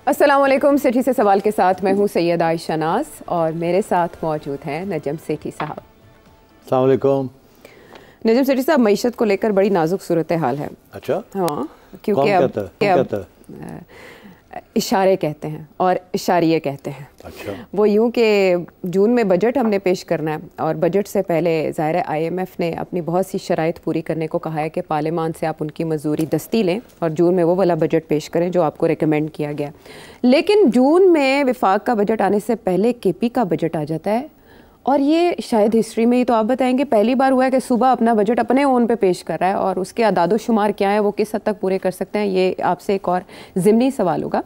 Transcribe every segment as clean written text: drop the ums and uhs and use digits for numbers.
अस्सलाम वालेकुम। सेठी से सवाल के साथ मैं हूँ सैयद आयशा नाज और मेरे साथ मौजूद हैं नजम सेठी साहब। अस्सलाम वालेकुम। नजम सेठी साहब, मईशत को लेकर बड़ी नाजुक सूरत हाल है। अच्छा, हाँ, क्योंकि अब इशारे कहते हैं और इशारिये कहते हैं। अच्छा, वो यूँ कि जून में बजट हमने पेश करना है और बजट से पहले ज़ाहिर है IMF ने अपनी बहुत सी शराइत पूरी करने को कहा है कि पार्लियामान से आप उनकी मजदूरी दस्ती लें और जून में वो वाला बजट पेश करें जो आपको रिकमेंड किया गया। लेकिन जून में विफाक का बजट आने से पहले KP का बजट आ जाता है और ये शायद हिस्ट्री में ही, तो आप बताएंगे, पहली बार हुआ है कि सूबा अपना बजट अपने ओन पे पेश कर रहा है और उसके अदादो शुमार क्या है, वो किस हद तक पूरे कर सकते हैं, ये आपसे एक और ज़िमनी सवाल होगा।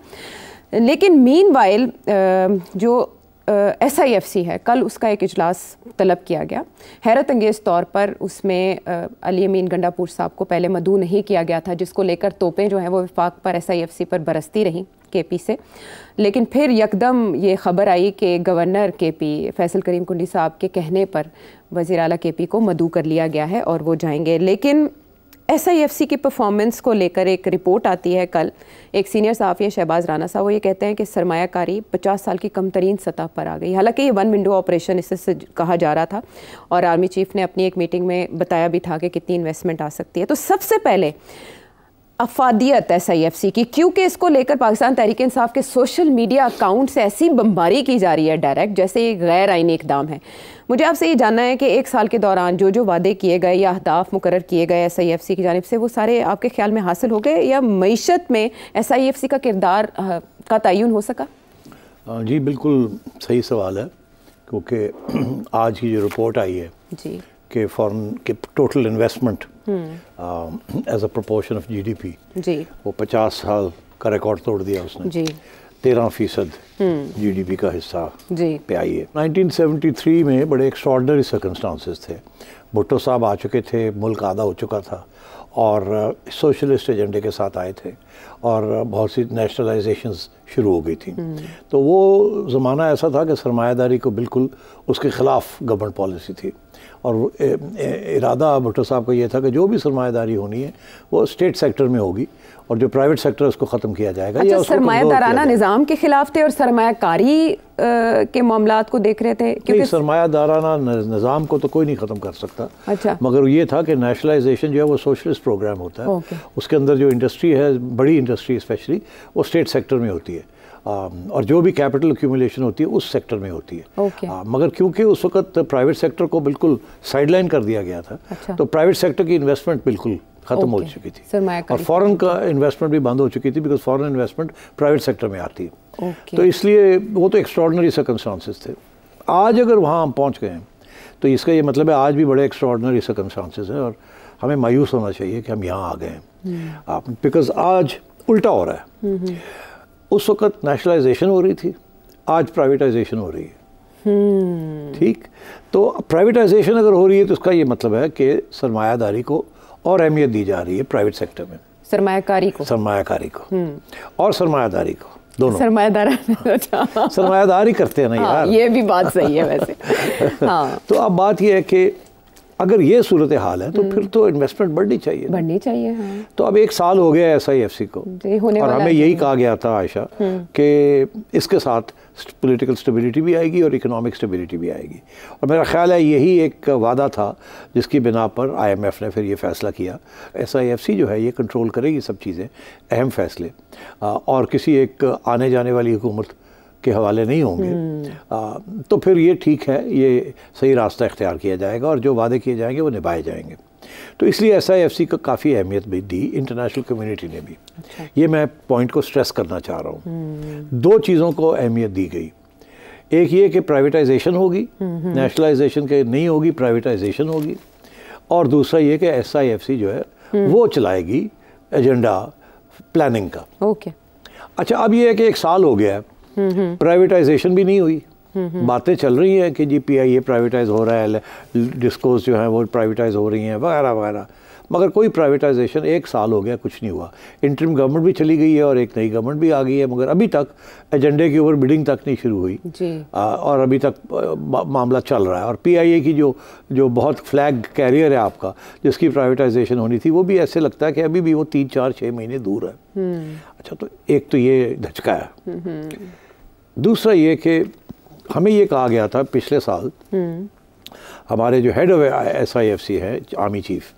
लेकिन मीनवाइल जो SIFC है, कल उसका एक इजलास तलब किया गया। हैरत अंगेज़ तौर पर उसमें अली अमीन गंडापुर साहब को पहले मदऊ नहीं किया गया था, जिसको लेकर तोपें जो हैं वो विफाक पर SIFC पर बरसती रहीं KP से। लेकिन फिर यकदम ये ख़बर आई कि गवर्नर KP फैसल करीम कुंडी साहब के कहने पर वज़ीर आला KP को मदऊ कर लिया गया है और वो जाएंगे। लेकिन SIFC की परफॉर्मेंस को लेकर एक रिपोर्ट आती है कल। एक सीनियर सहाफ़ी शहबाज राना साहब, वो ये कहते हैं कि सरमायाकारी 50 साल की कम तरीन सतह पर आ गई। हालांकि ये 1 विंडो ऑपरेशन इससे कहा जा रहा था और आर्मी चीफ ने अपनी एक मीटिंग में बताया भी था कि कितनी इन्वेस्टमेंट आ सकती है। तो सबसे पहले अफादियत SIFC की, क्योंकि इसको लेकर पाकिस्तान तहरीक इंसाफ के सोशल मीडिया अकाउंट से ऐसी बमबारी की जा रही है डायरेक्ट, जैसे ये गैर आईनी इकदाम है। मुझे आपसे ये जानना है कि एक साल के दौरान जो जो वादे किए गए या अहदाफ मुकर्रर किए गए SIFC की जानिब से, वो सारे आपके ख्याल में हासिल हो गए या मईशत में SIFC का किरदार का तयन हो सका? जी बिल्कुल सही सवाल है, क्योंकि आज की जो रिपोर्ट आई है जी कि फॉरेन के total investment as a proportion of GDP जी, वो 50 साल का रिकॉर्ड तोड़ दिया उसने जी 13% GDP का हिस्सा जी पे आई है। 1973 में बड़े एक्स्ट्रॉर्डनरी सर्कमस्टांसेस थे। भुट्टो साहब आ चुके थे, मुल्क आधा हो चुका था और सोशलिस्ट एजेंडे के साथ आए थे और बहुत सी नेशनलाइजेशंस शुरू हो गई थी। तो वो ज़माना ऐसा था कि सरमायादारी को बिल्कुल उसके ख़िलाफ़ गवर्नमेंट पॉलिसी थी और इरादा भुट्टो साहब का ये था कि जो भी सरमायादारी होनी है वो स्टेट सेक्टर में होगी और जो प्राइवेट सेक्टर उसको ख़त्म किया जाएगा। अच्छा, या उसको सरमायादाराना निज़ाम के खिलाफ थे और सरमायाकारी के मामलात को देख रहे थे? क्योंकि सरमायादाराना निज़ाम को तो कोई नहीं ख़त्म कर सकता। अच्छा, मगर ये था कि नेशनलाइजेशन जो है वो सोशलिस्ट प्रोग्राम होता है। उसके अंदर जो इंडस्ट्री है, बड़ी इंडस्ट्री स्पेशली, वो स्टेट सेक्टर में होती है और जो भी कैपिटल एक्यूमुलेशन होती है उस सेक्टर में होती है। मगर क्योंकि उस वक्त प्राइवेट सेक्टर को बिल्कुल साइडलाइन कर दिया गया था, अच्छा, तो प्राइवेट सेक्टर की इन्वेस्टमेंट बिल्कुल ख़त्म हो चुकी थी और फॉरेन का इन्वेस्टमेंट भी बंद हो चुकी थी, because foreign investment private sector में आती है। तो इसलिए वो तो एक्स्ट्रॉर्डनरी सर्कमस्टांसेस थे। आज अगर वहाँ हम पहुँच गए हैं तो इसका ये मतलब है आज भी बड़े एक्स्ट्रॉर्डनरी सर्कमस्टांसेस हैं और हमें मायूस होना चाहिए कि हम यहाँ आ गए हैं, बिकॉज आज उल्टा हो रहा है। उस वक्त नेशनलाइजेशन हो रही थी, आज प्राइवेटाइजेशन हो रही है। ठीक, तो प्राइवेटाइजेशन अगर हो रही है तो इसका ये मतलब है कि सरमायादारी को और अहमियत दी जा रही है प्राइवेट सेक्टर में, सरमायाकारी को और सरमायादारी को, दोनों सरमायादारी करते हैं ना यार। ये भी बात सही है वैसे। हाँ। तो अब बात ये है कि अगर ये सूरत हाल है तो फिर तो इन्वेस्टमेंट बढ़नी चाहिए। हाँ। तो अब 1 साल हो गया SIFC को और हमें यही कहा गया था आयशा कि इसके साथ पॉलिटिकल स्टेबिलिटी भी आएगी और इकोनॉमिक स्टेबिलिटी भी आएगी और मेरा ख्याल है यही एक वादा था जिसकी बिना पर IMF ने फिर ये फ़ैसला किया। SIFC जो है ये कंट्रोल करेगी सब चीज़ें, अहम फैसले, और किसी एक आने जाने वाली हुकूमत के हवाले नहीं होंगे। तो फिर ये ठीक है, ये सही रास्ता इख्तियार किया जाएगा और जो वादे किए जाएंगे वो निभाए जाएंगे। तो इसलिए SIFC का काफ़ी अहमियत भी दी इंटरनेशनल कम्युनिटी ने भी। अच्छा। ये मैं पॉइंट को स्ट्रेस करना चाह रहा हूँ। 2 चीज़ों को अहमियत दी गई, एक ये कि प्राइवेटाइजेशन होगी, नेशनलाइजेशन के नहीं होगी, प्राइवेटाइजेशन होगी, और दूसरा ये कि SIFC जो है वो चलाएगी एजेंडा प्लानिंग का। ओके। अच्छा, अब ये है कि 1 साल हो गया है, प्राइवेटाइजेशन भी नहीं हुई, बातें चल रही हैं कि जी PIA प्राइवेटाइज हो रहा है, डिस्कोस जो है वो प्राइवेटाइज हो रही हैं वगैरह वगैरह, मगर कोई प्राइवेटाइजेशन, 1 साल हो गया कुछ नहीं हुआ। इंटरिम गवर्नमेंट भी चली गई है और एक नई गवर्नमेंट भी आ गई है, मगर अभी तक एजेंडे के ऊपर बिडिंग तक नहीं शुरू हुई और अभी तक मामला चल रहा है। और PIA की जो बहुत फ्लैग कैरियर है आपका, जिसकी प्राइवेटाइजेशन होनी थी, वो भी ऐसे लगता है कि अभी भी वो 3, 4, 6 महीने दूर है। अच्छा, तो एक तो ये धचका है। दूसरा ये कि हमें ये कहा गया था पिछले साल, हमारे जो हेड ऑफ SIFC है, आर्मी चीफ,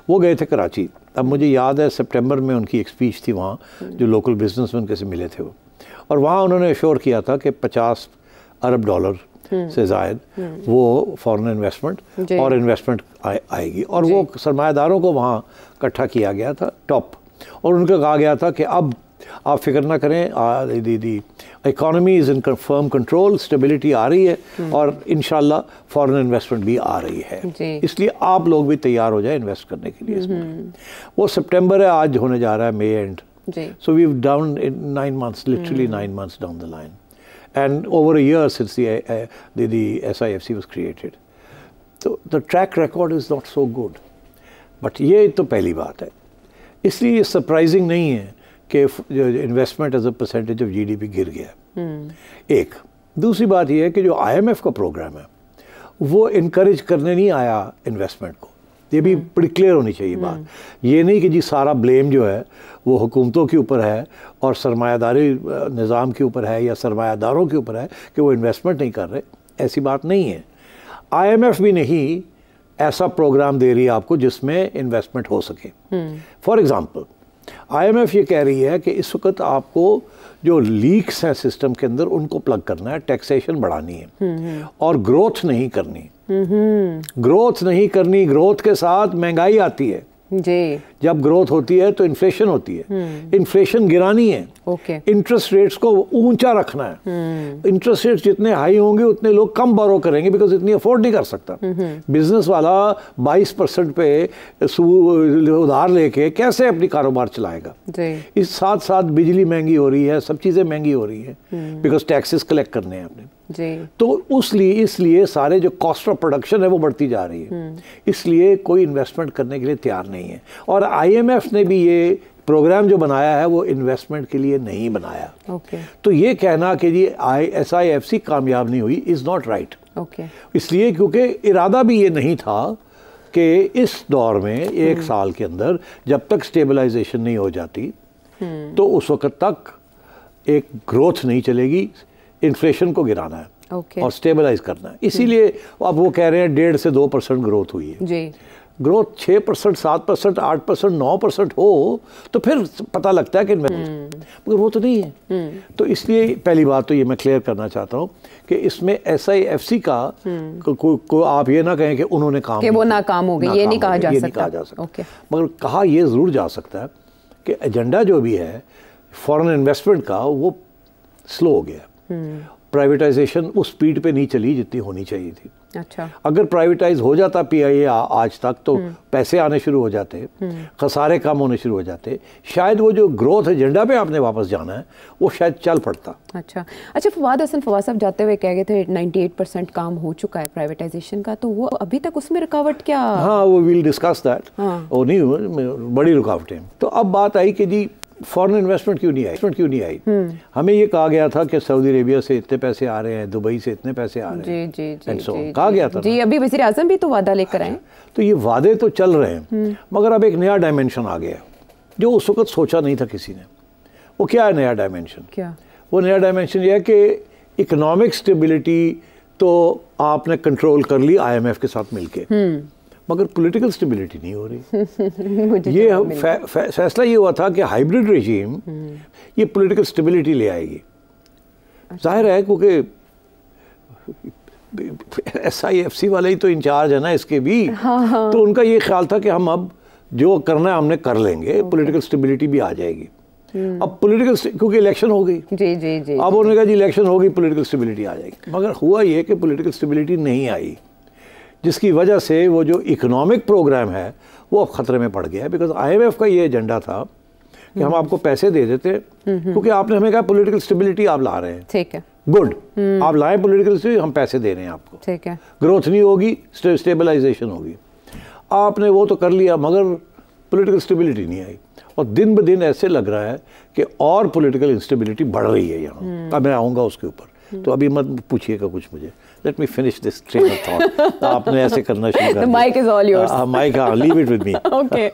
वो गए थे कराची। अब मुझे याद है सितंबर में उनकी एक स्पीच थी वहाँ, जो लोकल बिजनेसमैन के से मिले थे वो, और वहाँ उन्होंने एश्योर किया था कि $50 अरब से ज़ायद वो फॉरेन इन्वेस्टमेंट और इन्वेस्टमेंट आएगी। और वो सरमायादारों को वहाँ इकट्ठा किया गया था टॉप, और उनको कहा गया था कि अब आप फिक्र ना करें, the economy is in firm control, stability आ रही है और इंशाल्लाह फॉरेन इन्वेस्टमेंट भी आ रही है, इसलिए आप लोग भी तैयार हो जाए इन्वेस्ट करने के लिए इसमें। वो सितंबर है, आज होने जा रहा है मई end, so we down in 9 months, literally 9 months down the line, and over a year since the SIFC was created. तो the track record is not so good, but ये तो पहली बात है। इसलिए ये सरप्राइजिंग नहीं है कि जो investment as a percentage of GDP गिर गया। एक दूसरी बात यह है कि जो IMF का प्रोग्राम है वो इनकरेज करने नहीं आया इन्वेस्टमेंट को, ये भी बड़ी क्लियर होनी चाहिए बात। ये नहीं कि जी सारा ब्लेम जो है वो हुकूमतों के ऊपर है और सरमायादारी निज़ाम के ऊपर है या सरमायादारों के ऊपर है कि वो इन्वेस्टमेंट नहीं कर रहे, ऐसी बात नहीं है। IMF भी नहीं ऐसा प्रोग्राम दे रही है आपको जिसमें इन्वेस्टमेंट हो सके। फॉर एग्ज़ाम्पल, IMF ये कह रही है कि इस वक्त आपको जो लीक्स हैं सिस्टम के अंदर उनको प्लग करना है, टैक्सेशन बढ़ानी है और ग्रोथ नहीं करनी। ग्रोथ नहीं करनी, ग्रोथ के साथ महंगाई आती है जी। जब ग्रोथ होती है तो इन्फ्लेशन होती है, इन्फ्लेशन गिरानी है, इंटरेस्ट रेट्स को ऊंचा रखना है। इंटरेस्ट रेट्स जितने हाई होंगे उतने लोग कम बोरो करेंगे, बिकॉज इतनी अफोर्ड नहीं कर सकता। बिजनेस वाला 22% पे उधार लेके कैसे अपनी कारोबार चलाएगा। इस साथ साथ बिजली महंगी हो रही है, सब चीज़ें महंगी हो रही है, बिकॉज टैक्सेस कलेक्ट करने हैं आपने जी। तो इसलिए सारे जो कॉस्ट ऑफ प्रोडक्शन है वो बढ़ती जा रही है, इसलिए कोई इन्वेस्टमेंट करने के लिए तैयार नहीं है। और IMF ने भी ये प्रोग्राम जो बनाया है वो इन्वेस्टमेंट के लिए नहीं बनाया। तो ये कहना कि जी SIFC कामयाब नहीं हुई इज़ नॉट राइट। इसलिए क्योंकि इरादा भी ये नहीं था कि इस दौर में 1 साल के अंदर जब तक स्टेबलाइजेशन नहीं हो जाती तो उस वक्त तक एक ग्रोथ नहीं चलेगी, इन्फ्लेशन को गिराना है और स्टेबलाइज करना है। इसीलिए अब वो कह रहे हैं 1.5 से 2% ग्रोथ हुई है जी। ग्रोथ 6%, 7%, 8%, 9% हो तो फिर पता लगता है कि मगर वो तो नहीं है। तो इसलिए पहली बात तो ये मैं क्लियर करना चाहता हूँ कि इसमें SIFC का को आप ये ना कहें कि उन्होंने काम कि वो नाकाम हो गई, ये नहीं कहा जा सकता। मगर कहा ये ज़रूर जा सकता है कि एजेंडा जो भी है फॉरेन इन्वेस्टमेंट का वो स्लो हो गया। प्राइवेटाइजेशन उस स्पीड पे नहीं चली जितनी होनी चाहिए थी। अच्छा, अगर प्राइवेटाइज हो जाता PIA आज तक तो पैसे आने शुरू हो जाते, खसारे कम होने शुरू हो जाते, शायद वो जो ग्रोथ एजेंडा पे आपने वापस जाना है वो शायद चल पड़ता। अच्छा, फवाद हसन साहब जाते हुए कह गए थे 98% काम हो चुका है प्राइवेटाइजेशन का, तो वो अभी तक उसमें रुकावट क्या? हाँ, वो विल डिस्कस दैट। वो नहीं, बड़ी रुकावटें। तो अब बात आई कि जी फॉरेन इन्वेस्टमेंट क्यों नहीं आई? हमें ये कहा गया था कि सऊदी अरेबिया से इतने पैसे आ रहे हैं, दुबई से इतने पैसे आ रहे हैं जी, कहा गया था जी। अभी वज़ीर आज़म भी तो वादा लेकर आए। तो ये वादे तो चल रहे हैं, मगर अब एक नया डायमेंशन आ गया जो उस वक्त सोचा नहीं था किसी ने। वो क्या है नया डायमेंशन? क्या वो नया डायमेंशन ये है कि इकोनॉमिक स्टेबिलिटी तो आपने कंट्रोल कर ली IMF के साथ मिलके, मगर पॉलिटिकल स्टेबिलिटी नहीं हो रही। ये फैसला ये हुआ था कि हाइब्रिड रेजीम ये पॉलिटिकल स्टेबिलिटी ले आएगी। जाहिर है क्योंकि SIFC वाले ही तो इंचार्ज है ना इसके भी। तो उनका ये ख्याल था कि हम अब जो करना है हमने कर लेंगे, पॉलिटिकल स्टेबिलिटी भी आ जाएगी। अब पॉलिटिकल क्योंकि इलेक्शन हो गई जी, अब उन्होंने कहा जी इलेक्शन हो गई, पॉलिटिकल स्टेबिलिटी आ जाएगी। मगर हुआ ये कि पॉलिटिकल स्टेबिलिटी नहीं आई, जिसकी वजह से वो जो इकोनॉमिक प्रोग्राम है वो अब ख़तरे में पड़ गया है। बिकॉज IMF का ये एजेंडा था कि हम आपको पैसे दे देते क्योंकि आपने हमें कहा पॉलिटिकल स्टेबिलिटी आप ला रहे हैं, ठीक है, गुड, आप लाएं पॉलिटिकल स्टेबिलिटी, हम पैसे दे रहे हैं आपको, ठीक है, ग्रोथ नहीं होगी, स्टेबलाइजेशन होगी। आपने वो तो कर लिया, मगर पॉलिटिकल स्टेबिलिटी नहीं आई, और दिन ब दिन ऐसे लग रहा है कि और पॉलिटिकल इंस्टेबिलिटी बढ़ रही है यहाँ। अब मैं आऊँगा उसके ऊपर, तो अभी मत पूछिएगा कुछ मुझे, let me finish this train of thought. आपने ऐसे करना शुरू कर दिया। The mic is all yours. Mic, leave it with me. Okay.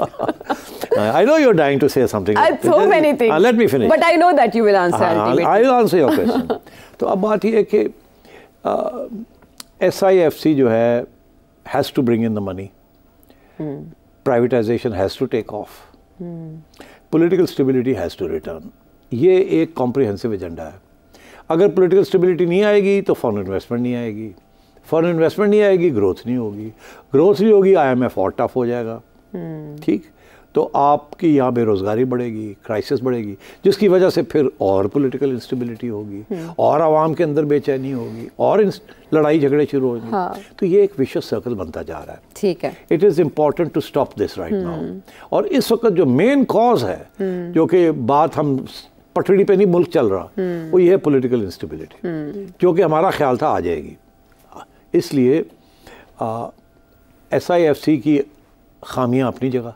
I know you're dying to say something. So many things. Let me finish. But I know that you will answer ultimately. I'll answer your question. तो अब बात ये है कि SIFC जो है has to bring in the money. Privatization has to take off. Political stability has to return. ये एक कॉम्प्रिहेंसिव एजेंडा है। अगर पॉलिटिकल स्टेबिलिटी नहीं आएगी तो फॉरेन इन्वेस्टमेंट नहीं आएगी, फॉरेन इन्वेस्टमेंट नहीं आएगी, ग्रोथ नहीं होगी, ग्रोथ नहीं होगी, IMF और टफ हो जाएगा। ठीक, तो आपकी यहाँ बेरोज़गारी बढ़ेगी, क्राइसिस बढ़ेगी, जिसकी वजह से फिर और पॉलिटिकल इंस्टेबिलिटी होगी, और आवाम के अंदर बेचैनी होगी, और लड़ाई झगड़े शुरू होंगे। हाँ। तो ये एक विशियस सर्कल बनता जा रहा है। ठीक है, it is important to stop this right now. और इस वक्त जो मेन कॉज है, जो कि बात हम पटड़ी पे नहीं मुल्क चल रहा, वो ये है पॉलिटिकल इंस्टेबिलिटी, जो कि हमारा ख्याल था आ जाएगी। इसलिए SIFC की खामियां अपनी जगह,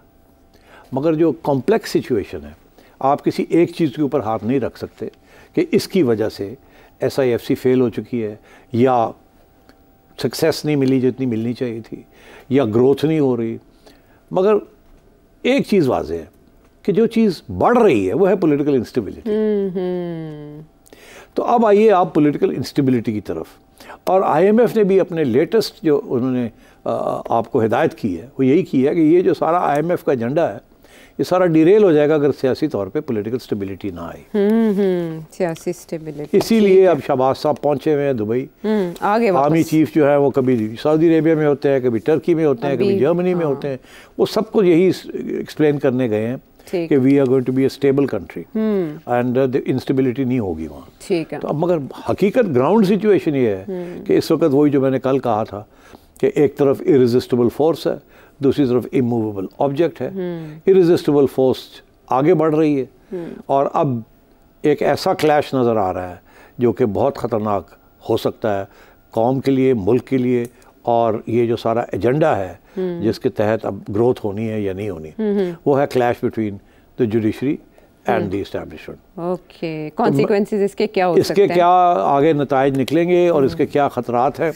मगर जो कॉम्प्लेक्स सिचुएशन है, आप किसी एक चीज़ के ऊपर हाथ नहीं रख सकते कि इसकी वजह से SIFC फेल हो चुकी है, या सक्सेस नहीं मिली जितनी मिलनी चाहिए थी, या ग्रोथ नहीं हो रही। मगर एक चीज़ वाज़ेह है कि जो चीज़ बढ़ रही है वो है पॉलिटिकल इंस्टेबिलिटी। तो अब आइए आप पॉलिटिकल इंस्टेबिलिटी की तरफ। और IMF ने भी अपने लेटेस्ट जो उन्होंने आपको हिदायत की है, वो यही की है कि ये जो सारा IMF का एजेंडा है, ये सारा डिरेल हो जाएगा अगर सियासी तौर पे पॉलिटिकल स्टेबिलिटी ना आई। सियासी स्टेबिलिटी। इसीलिए अब शहबाज साहब पहुंचे हुए हैं दुबई। आगे आर्मी चीफ जो है वो कभी सऊदी अरेबिया में होते हैं, कभी टर्की में होते हैं, कभी जर्मनी में होते हैं। वो सबको यही एक्सप्लेन करने गए हैं कि we are going to be a stable country and instability नहीं होगी वहाँ। ठीक है। तो अब मगर हकीकत ग्राउंड सिचुएशन ये है कि इस वक्त वही जो मैंने कल कहा था कि एक तरफ इरेजिस्टिबल फोर्स है, दूसरी तरफ इमूवेबल ऑब्जेक्ट है। इरेजिस्टिबल फोर्स आगे बढ़ रही है, और अब एक ऐसा क्लैश नज़र आ रहा है जो कि बहुत ख़तरनाक हो सकता है कौम के लिए, मुल्क के लिए। और ये जो सारा एजेंडा है जिसके तहत अब ग्रोथ होनी है या नहीं होनी, वो है clash between the judiciary and the establishment. Okay, consequences इसके क्या हो सकते हैं? इसके क्या आगे नताइज निकलेंगे और इसके क्या खतरात हैं,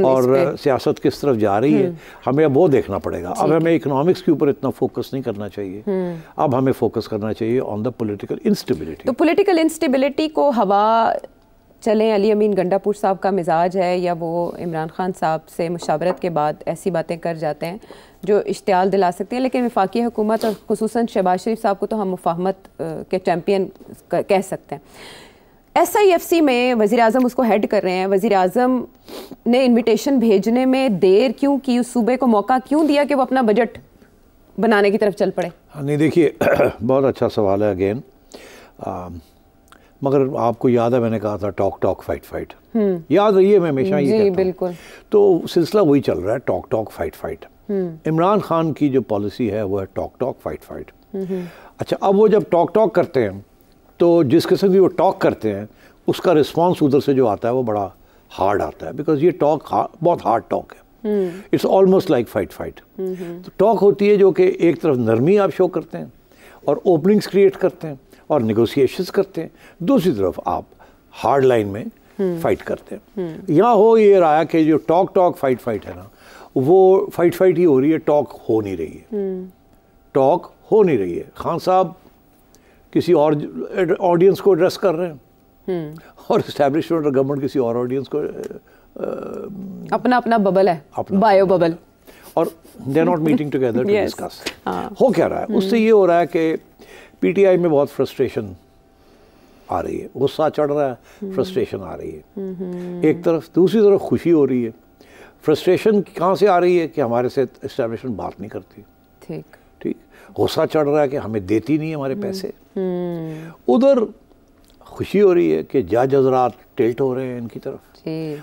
और सियासत किस तरफ जा रही है, हमें अब वो देखना पड़ेगा। अब हमें इकोनॉमिक्स के ऊपर इतना फोकस नहीं करना चाहिए, अब हमें फोकस करना चाहिए ऑन द पॉलिटिकल इंस्टेबिलिटी। तो पॉलिटिकल इंस्टेबिलिटी को हवा चलें अली अमीन गंडापुर साहब का मिजाज है, या वो इमरान खान साहब से मुशावरत के बाद ऐसी बातें कर जाते हैं जो इश्तियाल दिला सकती हैं? लेकिन वफाकी हुकूमत और खुसूसन शहबाज शरीफ साहब को तो हम मुफाहमत के चैम्पियन कह सकते हैं। SIFC में वज़ीर आज़म उसको हेड कर रहे हैं। वज़ीर आज़म ने इन्विटेशन भेजने में देर क्यों की? उस सूबे को मौका क्यों दिया कि वो अपना बजट बनाने की तरफ चल पड़े? नहीं, देखिए बहुत अच्छा सवाल है अगेन। मगर आपको याद है मैंने कहा था टॉक फाइट फाइट, याद रहिए, मैं हमेशा ये कहता हूं। बिल्कुल। तो सिलसिला वही चल रहा है, talk fight fight. Imran Khan की जो पॉलिसी है वो है टॉक फाइट फाइट। अच्छा, अब वो जब टॉक करते हैं तो जिस किस्म की वो टॉक करते हैं उसका रिस्पॉन्स उधर से जो आता है वो बड़ा हार्ड आता है, बिकॉज ये टॉक बहुत हार्ड टॉक है। It's almost like fight. तो टॉक होती है जो कि एक तरफ नरमी आप शो करते हैं और ओपनिंग्स क्रिएट करते हैं और नेगोशिएशंस करते हैं, दूसरी तरफ आप हार्ड लाइन में फाइट करते हैं। यहाँ हो ये रहा है कि जो टॉक फाइट है ना, वो फाइट ही हो रही है, टॉक हो नहीं रही है। टॉक हो नहीं रही है। खान साहब किसी और ऑडियंस को एड्रेस कर रहे हैं और इस्टेब्लिशमेंट और गवर्नमेंट किसी और ऑडियंस को अपना अपना बबल है, बायो बबल, और they are not meeting together to discuss. हो क्या रहा है उससे ये हो रहा है कि PTI में बहुत फ्रस्ट्रेशन आ रही है, गुस्सा चढ़ रहा है, फ्रस्ट्रेशन आ रही है एक तरफ, दूसरी तरफ खुशी हो रही है। फ्रस्ट्रेशन कहाँ से आ रही है कि हमारे से एस्टेब्लिशमेंट बात नहीं करती, ठीक। गुस्सा चढ़ रहा है कि हमें देती नहीं हमारे पैसे। उधर खुशी हो रही है कि जज हज़रात टिल्ट हो रहे हैं इनकी तरफ,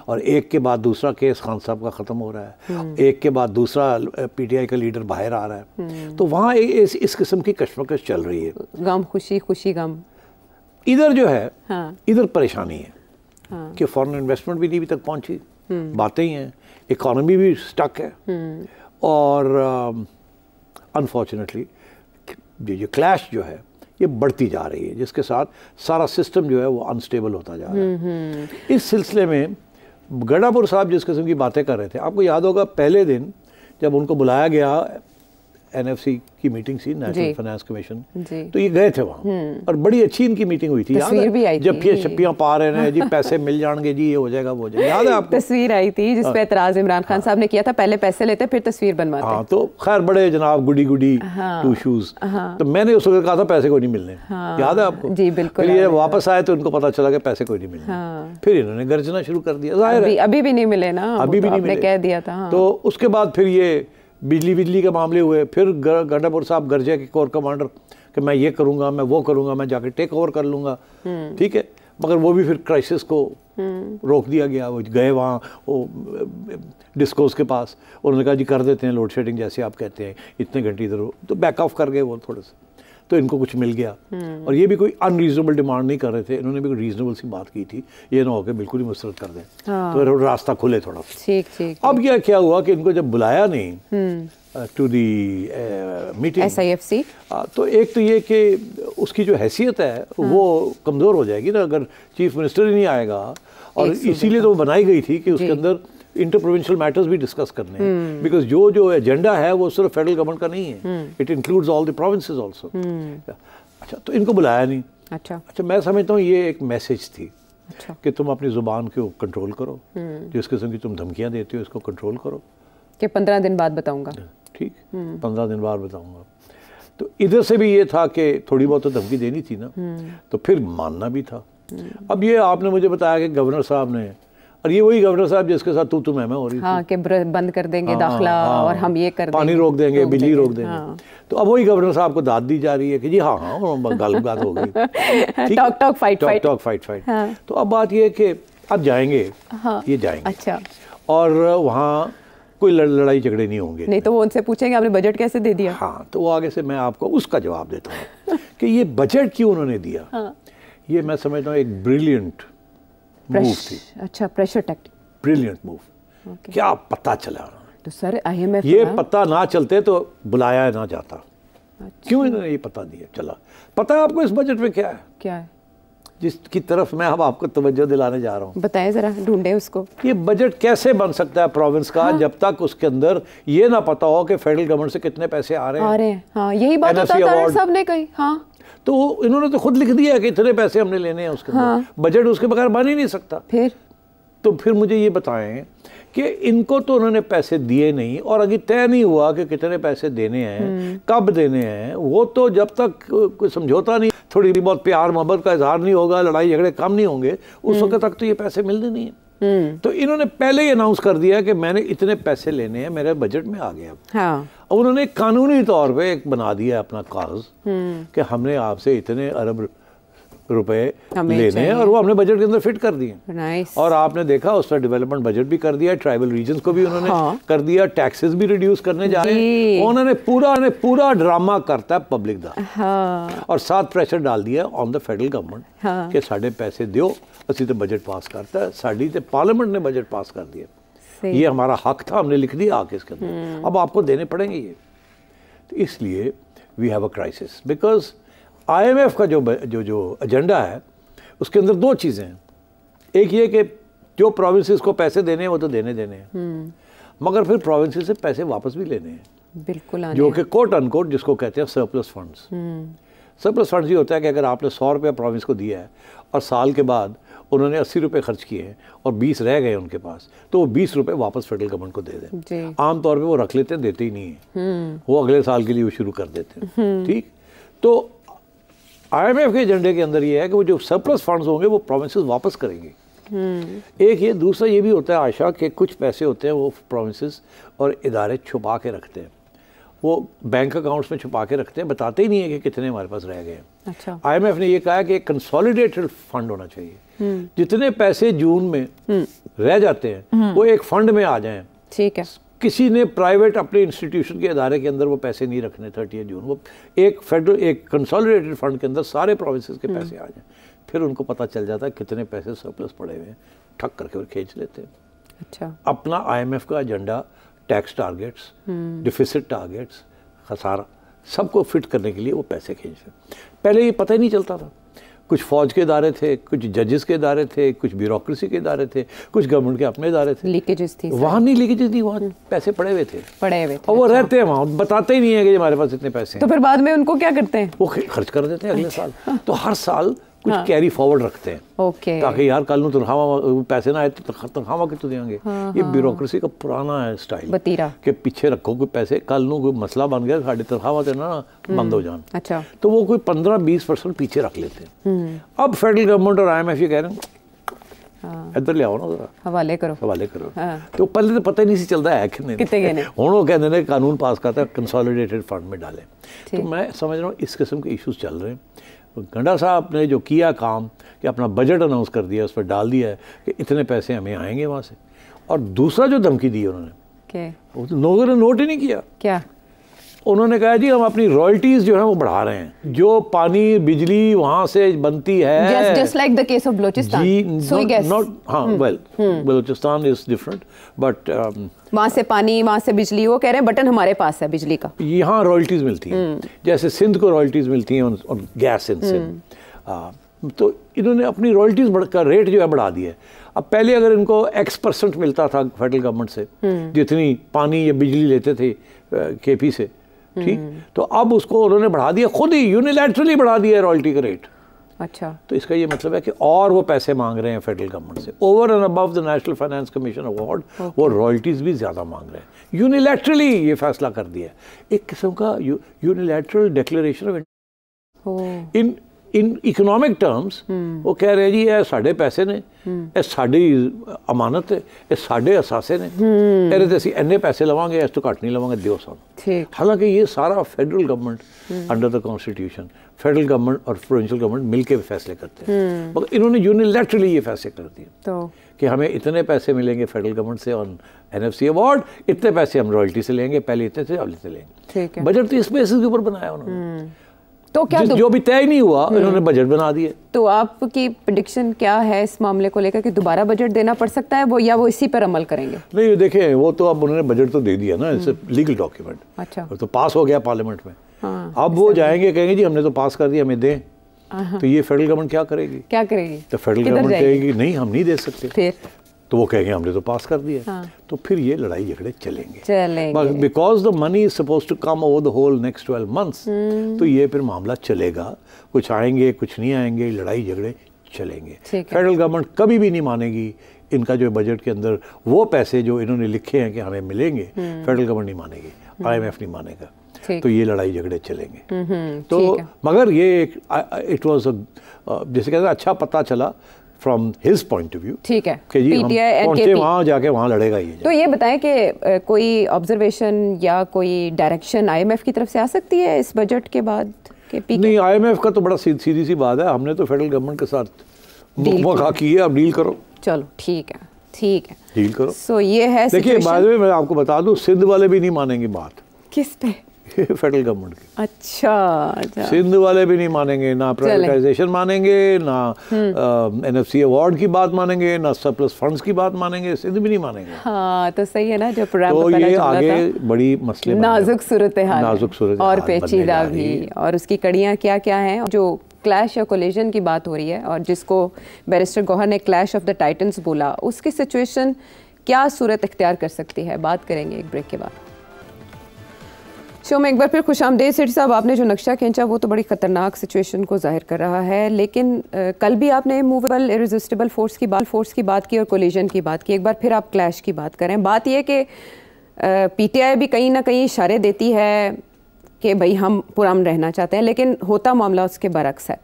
और एक के बाद दूसरा केस खान साहब का ख़त्म हो रहा है, एक के बाद दूसरा PTI का लीडर बाहर आ रहा है। तो वहाँ इस किस्म की कश्मकश चल रही है, गम खुशी गम। इधर जो है इधर परेशानी है कि फॉरेन इन्वेस्टमेंट भी नहीं अभी तक पहुँची, बातें ही हैं, इकॉनमी भी स्टक है, और अनफॉर्चुनेटली ये क्लैश जो है ये बढ़ती जा रही है, जिसके साथ सारा सिस्टम जो है वो अनस्टेबल होता जा रहा है। इस सिलसिले में गंडापुर साहब जिस किस्म की बातें कर रहे थे, आपको याद होगा पहले दिन जब उनको बुलाया गया, एनएफसी की मीटिंग थी, नेशनल फाइनेंस कमीशन, तो ये गए थे वहाँ और बड़ी अच्छी इनकी मीटिंग हुई थी। तस्वीर भी आई जब ये छप्पियाँ पा रहे हैं जी पैसे मिल जाएंगे जी, ये हो जाएगा वो हो जाएगा, याद है आपको? तस्वीर आई थी जिसपे एतराज इमरान खान साहब ने किया था, पहले पैसे लेते फिर तस्वीर बनवाते। हाँ, तो खैर बड़े जनाब गुडी गुडी टू शूज, तो मैंने उस वक्त कहा था पैसे कोई नहीं मिलने, याद है आपको? जी बिल्कुल। ये वापस आए तो उनको पता चला कि पैसे कोई नहीं मिलने, फिर इन्होंने गर्जना शुरू कर दिया, जाहिर है अभी भी नहीं मिले ना, अभी भी नहीं मिले, कह दिया था। तो उसके बाद फिर ये बिजली के मामले हुए, फिर गंडापुर साहब गरजे के कोर कमांडर कि मैं ये करूँगा, मैं वो करूँगा, मैं जाके टेक ओवर कर लूँगा, ठीक है, मगर वो भी फिर क्राइसिस को रोक दिया गया। वो गए वहाँ वो डिस्कोस के पास, उन्होंने कहा जी कर देते हैं लोड शेडिंग जैसे आप कहते हैं, इतने घंटे इधर, तो बैक ऑफ कर गए वो थोड़े से, तो इनको कुछ मिल गया। और ये भी कोई अनरीजनेबल डिमांड नहीं कर रहे थे, इन्होंने भी कोई रीजनेबल सी बात की थी, ये ना हो के बिल्कुल ही मुस्तरद कर दें, तो रास्ता खुले थोड़ा सा। ठीक। अब क्या हुआ कि इनको जब बुलाया नहीं टू दी मीटिंग SIFC, तो एक तो ये कि उसकी जो हैसियत है वो कमज़ोर हो जाएगी ना अगर चीफ मिनिस्टर ही नहीं आएगा, और इसीलिए तो वो बनाई गई थी कि उसके अंदर इंटर प्रोविंशियल मैटर्स भी डिस्कस करने हैं, बिकॉज जो एजेंडा है वो सिर्फ फेडरल गवर्नमेंट का नहीं है, it includes all the provinces also. अच्छा, तो इनको बुलाया नहीं। अच्छा, मैं समझता हूँ ये एक मैसेज थी कि तुम अपनी ज़ुबान को कंट्रोल करो, जिस किस्म की तुम धमकियाँ देते हो इसको कंट्रोल करो, कि 15 दिन बाद बताऊंगा। ठीक, 15 दिन बाद बताऊंगा। तो इधर से भी ये था कि थोड़ी बहुत तो धमकी देनी थी ना, तो फिर मानना भी था। अब ये आपने मुझे बताया कि गवर्नर साहब ने, और ये वही गवर्नर साहब जिसके साथ तू मैं हो रही थी, कि बंद कर देंगे दाखिला और हम ये कर पानी रोक देंगे, बिजली रोक देंगे, तो अब वही गवर्नर साहब को दाद दी जा रही है कि जी हाँ गलबात हो गई, टॉक फाइट। तो अब बात ये है कि अब जाएंगे, ये जाएंगे, अच्छा, और वहाँ कोई लड़ाई झगड़े नहीं होंगे, नहीं तो वो उनसे पूछेंगे आपने बजट कैसे दे दिया। हाँ, तो वो आगे से मैं आपको उसका जवाब देता हूँ कि ये बजट क्यों उन्होंने दिया। ये मैं समझता हूँ एक ब्रिलियंट मूव थी। अच्छा, प्रेशर टैक्टिक, ब्रिलियंट मूव। क्या पता चला तो सर IMF, ये पता ना चलते तो बुलाया ना जाता। क्यों इन्होंने ये पता दिया चला? पता है आपको इस बजट में क्या है जिसकी तरफ मैं अब आपको तवज्जो दिलाने जा रहा हूँ? बताएं जरा, ढूंढे उसको। ये बजट कैसे बन सकता है प्रोविंस का जब तक उसके अंदर ये ना पता हो कि फेडरल गवर्नमेंट से कितने पैसे आ रहे हैं। हाँ, यही बात साहब ने कही। हाँ, तो इन्होंने तो खुद लिख दिया है कि इतने पैसे हमने लेने हैं उसके अंदर। बजट उसके बगैर बन ही नहीं सकता। फिर मुझे ये बताएं कि इनको तो उन्होंने पैसे दिए नहीं, और अगर तय नहीं हुआ कि कितने पैसे देने हैं, कब देने हैं, वो तो जब तक कोई समझौता नहीं, थोड़ी बहुत प्यार मोहब्बत का इजहार नहीं होगा, लड़ाई झगड़े कम नहीं होंगे, उस वक्त तक तो ये पैसे मिलने नहीं है। तो इन्होंने पहले ही अनाउंस कर दिया कि मैंने इतने पैसे लेने हैं, मेरे बजट में आ गया। हाँ। और उन्होंने कानूनी तौर पे एक बना दिया अपना कागज कि हमने आपसे इतने अरब रुपए लेने हैं, और वो हमने बजट के अंदर फिट कर दिए। और आपने देखा उस पर डेवलपमेंट बजट भी कर दिया, ट्राइबल रीजन्स को भी उन्होंने कर दिया, टैक्सेस भी रिड्यूस करने जा रहे हैं। उन्होंने पूरा ड्रामा करता है पब्लिक दा, और साथ प्रेशर डाल दिया ऑन द फेडरल गवर्नमेंट कि साढ़े पैसे दियो, असी तो बजट पास करता है, साड़ी तो पार्लियामेंट ने बजट पास कर दिया, ये हमारा हक था, हमने लिख दिया आके इसके अंदर, अब आपको देने पड़ेंगे ये। तो इसलिए we have a crisis, because IMF का जो एजेंडा है उसके अंदर दो चीज़ें हैं। एक ये कि जो प्रोविंसेस को पैसे देने हैं वो तो देने हैं, मगर फिर प्रोविंसेस से पैसे वापस भी लेने हैं, बिल्कुल, जो कि कोट अनकोट जिसको कहते हैं सरप्लस फंड्स। सरप्लस फंड्स ये होता है कि अगर आपने 100 रुपये प्रोविंस को दिया है और साल के बाद उन्होंने 80 रुपये खर्च किए हैं और 20 रह गए उनके पास, तो वो 20 रुपये वापस फेडरल गवर्नमेंट को दे दें। आमतौर पर वो रख लेते हैं, देते ही नहीं है, वो अगले साल के लिए वो शुरू कर देते हैं। ठीक, तो IMF के एजेंडे के अंदर ये है कि वो जो सरप्लस फंड्स होंगे वो प्रोविंसेस वापस करेंगे। एक ये, दूसरा ये भी होता है आशा कि कुछ पैसे होते हैं वो प्रोविंसेस और इदारे छुपा के रखते हैं, वो बैंक अकाउंट्स में छुपा के रखते हैं, बताते ही नहीं है कि कितने हमारे पास रह गए हैं। अच्छा। IMF ने ये कहा है कि एक कंसोलिडेटेड फंड होना चाहिए, जितने पैसे जून में रह जाते हैं वो एक फंड में आ जाएं। ठीक है, किसी ने प्राइवेट अपने इंस्टीट्यूशन के अदारे के अंदर वो पैसे नहीं रखने 30 जून, वो एक फेडरल एक कंसोलिडेटेड फंड के अंदर सारे प्रोविंसेस के पैसे आ जाएं, फिर उनको पता चल जाता है कितने पैसे सरप्लस पड़े हुए हैं, ठक करके और खींच लेते हैं। अच्छा। अपना IMF का agenda, tax targets, deficit targets, खसारा, सबको फिट करने के लिए वो पैसे खींच रहे। पहले ये पता ही नहीं चलता था। कुछ फौज के इदारे थे, कुछ जजेस के इदारे थे, कुछ ब्यूरोक्रेसी के इदारे थे, कुछ गवर्नमेंट के अपने इदारे थे। लीकेजेस थी वहाँ नहीं, लीकेजेस नहीं, वहाँ पैसे पड़े हुए थे और वो रहते हैं वहाँ, बताते ही नहीं है कि हमारे पास इतने पैसे हैं। तो फिर बाद में उनको क्या करते हैं? वो खर्च कर देते हैं अगले साल। तो हर साल कुछ कैरी फॉरवर्ड रखते हैं, ताकि यार कल तनख्वाह पैसे ना आए तो तनख्वाह कितने देंगे। ये ब्यूरोक्रेसी का पुराना है स्टाइल कि पीछे रखो कोई पैसे, कल कोई मसला बन गया साड़ी तनख्वाह देना ना बंद हो जान। अच्छा, तो वो कोई 15-20% पीछे रख लेते हैं। अब फेडरल गवर्नमेंट और IMF ये कह रहे हैं इधर ले आओ ना, जरा हवाले करो। तो पहले तो पता ही नहीं चलता है कितने हूँ वो कहते हैं कानून पास करता है कंसोलिडेटेड फंड में डालें। तो मैं समझ रहा हूँ इस किस्म के इश्यूज चल रहे हैं। गंडा साहब ने जो किया काम कि अपना बजट अनाउंस कर दिया, उस पर डाल दिया है कि इतने पैसे हमें आएंगे वहाँ से। और दूसरा जो धमकी दी उन्होंने, वो तो लोगों ने नोट ही नहीं किया। क्या उन्होंने कहा? जी हम अपनी रॉयल्टीज जो है वो बढ़ा रहे हैं, जो पानी बिजली वहाँ से बनती है, just like the case of Balochistan. So Balochistan is different, but वहाँ से पानी, वहाँ से बिजली, वो कह रहे हैं बटन हमारे पास है बिजली का। यहाँ रॉयल्टीज मिलती हैं, जैसे सिंध को रॉयल्टीज मिलती हैं और गैस इन सिंध। तो इन्होंने अपनी रॉयल्टीज का रेट जो है बढ़ा दिया है। अब पहले अगर इनको X% मिलता था फेडरल गवर्नमेंट से, जितनी पानी या बिजली लेते थे KP से, ठीक, तो अब उसको उन्होंने बढ़ा दिया, खुद ही यूनिलैटरली बढ़ा दिया रॉयल्टी का रेट। अच्छा, तो इसका ये मतलब है कि और वो पैसे मांग रहे हैं फेडरल गवर्नमेंट से, over and above the national finance commission award. वो रॉयल्टीज भी ज़्यादा मांग रहे हैं। यूनिलैटरली ये फैसला कर दिया, एक किस्म का unilateral declaration of in economic terms. वो कह रहे हैं जी ये साढ़े पैसे ने, ये साड़ी अमानत है, ये साढ़े असासे ने, कहते थे इन्ने पैसे लवांगे, इस तो घट नहीं लवांगे, दियो सानू। हालांकि ये सारा federal government under the constitution, federal government और प्रोविंशियल गवर्नमेंट मिलकर फैसले करते हैं, मगर इन्होंने यूनिलैटरली ये फैसले कर दिए तो कि हमें इतने पैसे मिलेंगे फेडरल गवर्नमेंट से ऑन NFC अवार्ड, इतने पैसे हम रॉयल्टी से लेंगे, पहले इतने थे अब इतने लेंगे। बजट तो इस बेसिस के ऊपर बनाया उन्होंने। तो क्या जो भी तय नहीं हुआ इन्होंने बजट बना दिए। तो आपकी प्रेडिक्शन क्या है इस मामले को लेकर कि दोबारा बजट देना पड़ सकता है वो, या वो इसी पर अमल करेंगे? नहीं देखें, वो तो अब उन्होंने बजट तो दे दिया ना, इट्स लीगल डॉक्यूमेंट। अच्छा, तो पास हो गया पार्लियामेंट में। अब वो जाएंगे, कहेंगे जी हमने तो पास कर दिया, हमें दें। तो ये फेडरल गवर्नमेंट क्या करेगी? तो फेडरल गवर्नमेंट कहेगी नहीं हम नहीं दे सकते, फिर तो वो कहेंगे हमने तो पास कर दिया। तो फिर ये लड़ाई झगड़े चलेंगे, because the money is suppose to come over the whole next 12 months। तो ये फिर मामला चलेगा, कुछ आएंगे कुछ नहीं आएंगे, लड़ाई झगड़े चलेंगे। फेडरल गवर्नमेंट कभी भी नहीं मानेगी इनका जो बजट के अंदर वो पैसे जो इन्होंने लिखे हैं कि हमें मिलेंगे, फेडरल गवर्नमेंट नहीं मानेगी, IMF नहीं मानेगा, तो ये लड़ाई झगड़े चलेंगे। तो मगर ये इट वाज जैसे कहते हैं अच्छा पता चला from his point of view, ठीक है कि जी हम पहुंचे वहाँ, जाके वहाँ लड़ेगा ये। तो ये बताएं कि कोई ऑब्जर्वेशन या कोई डायरेक्शन IMF की तरफ से आ सकती है इस बजट के बाद के पीक? नहीं, IMF का तो बड़ा सीधी सी बात है, हमने तो फेडरल गवर्नमेंट के साथ मुखाखा की है, अब डील करो। चलो ठीक है डील करो। सो ये है, देखिए बाद में मैं आपको बता दूं, सिंध वाले भी नहीं मानेंगे बात। किस पे? फेडरल गवर्नमेंट की। अच्छा, सिंध वाले भी नहीं मानेंगे, ना प्राइवेटाइजेशन मानेंगे, ना NFC अवार्ड की बात मानेंगे, ना सरप्लस फंड्स की बात मानेंगे, सिंध भी नहीं मानेंगे। हाँ तो सही है ना, जो प्रोग्राम तो ये आगे बड़ी मसले, नाजुक सूरत हाल और पेचीदा भी, और उसकी कड़ियाँ क्या क्या हैं, जो क्लैश या कोलिजन की बात हो रही है और जिसको बैरिस्टर गौहर ने क्लैश ऑफ द टाइटन्स बोला, उसकी सिचुएशन क्या सूरत इख्तियार कर सकती है, बात करेंगे एक ब्रेक के बाद। शो में एक बार फिर खुशामदीद। सेठी साहब, आपने जो नक्शा खींचा वो तो बड़ी ख़तरनाक सिचुएशन को जाहिर कर रहा है, लेकिन कल भी आपने मूवेबल इरेजिस्टिबल फोर्स की बात की और कोलिजन की बात की, एक बार फिर आप क्लैश की बात करें। बात यह कि PTI भी कहीं ना कहीं इशारे देती है कि भाई हम पुरअमन रहना चाहते हैं, लेकिन होता मामला उसके बरक्स है।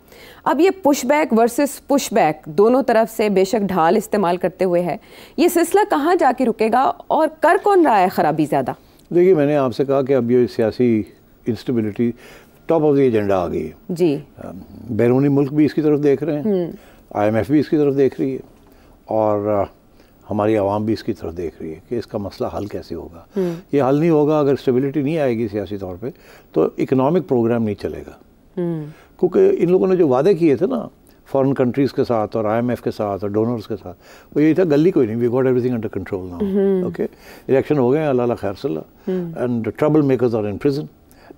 अब ये पुशबैक वर्सेस पुशबैक दोनों तरफ से बेशक ढाल इस्तेमाल करते हुए है, ये सिलसिला कहाँ जाके रुकेगा और कर कौन रहा है ख़राबी ज़्यादा? देखिए, मैंने आपसे कहा कि अब ये सियासी instability top of the agenda आ गई है जी। बैरूनी मुल्क भी इसकी तरफ देख रहे हैं, IMF भी इसकी तरफ देख रही है, और हमारी आवाम भी इसकी तरफ देख रही है कि इसका मसला हल कैसे होगा। ये हल नहीं होगा अगर स्टेबिलिटी नहीं आएगी सियासी तौर पे, तो इकोनॉमिक प्रोग्राम नहीं चलेगा। क्योंकि इन लोगों ने जो वादे किए थे ना फॉरेन कंट्रीज़ के साथ और IMF के साथ और डोनर्स के साथ, वो यही था गली कोई नहीं, we got everything under control now, okay. Election हो गए, अल्लाह खैर सल्ला, and trouble makers are in prison,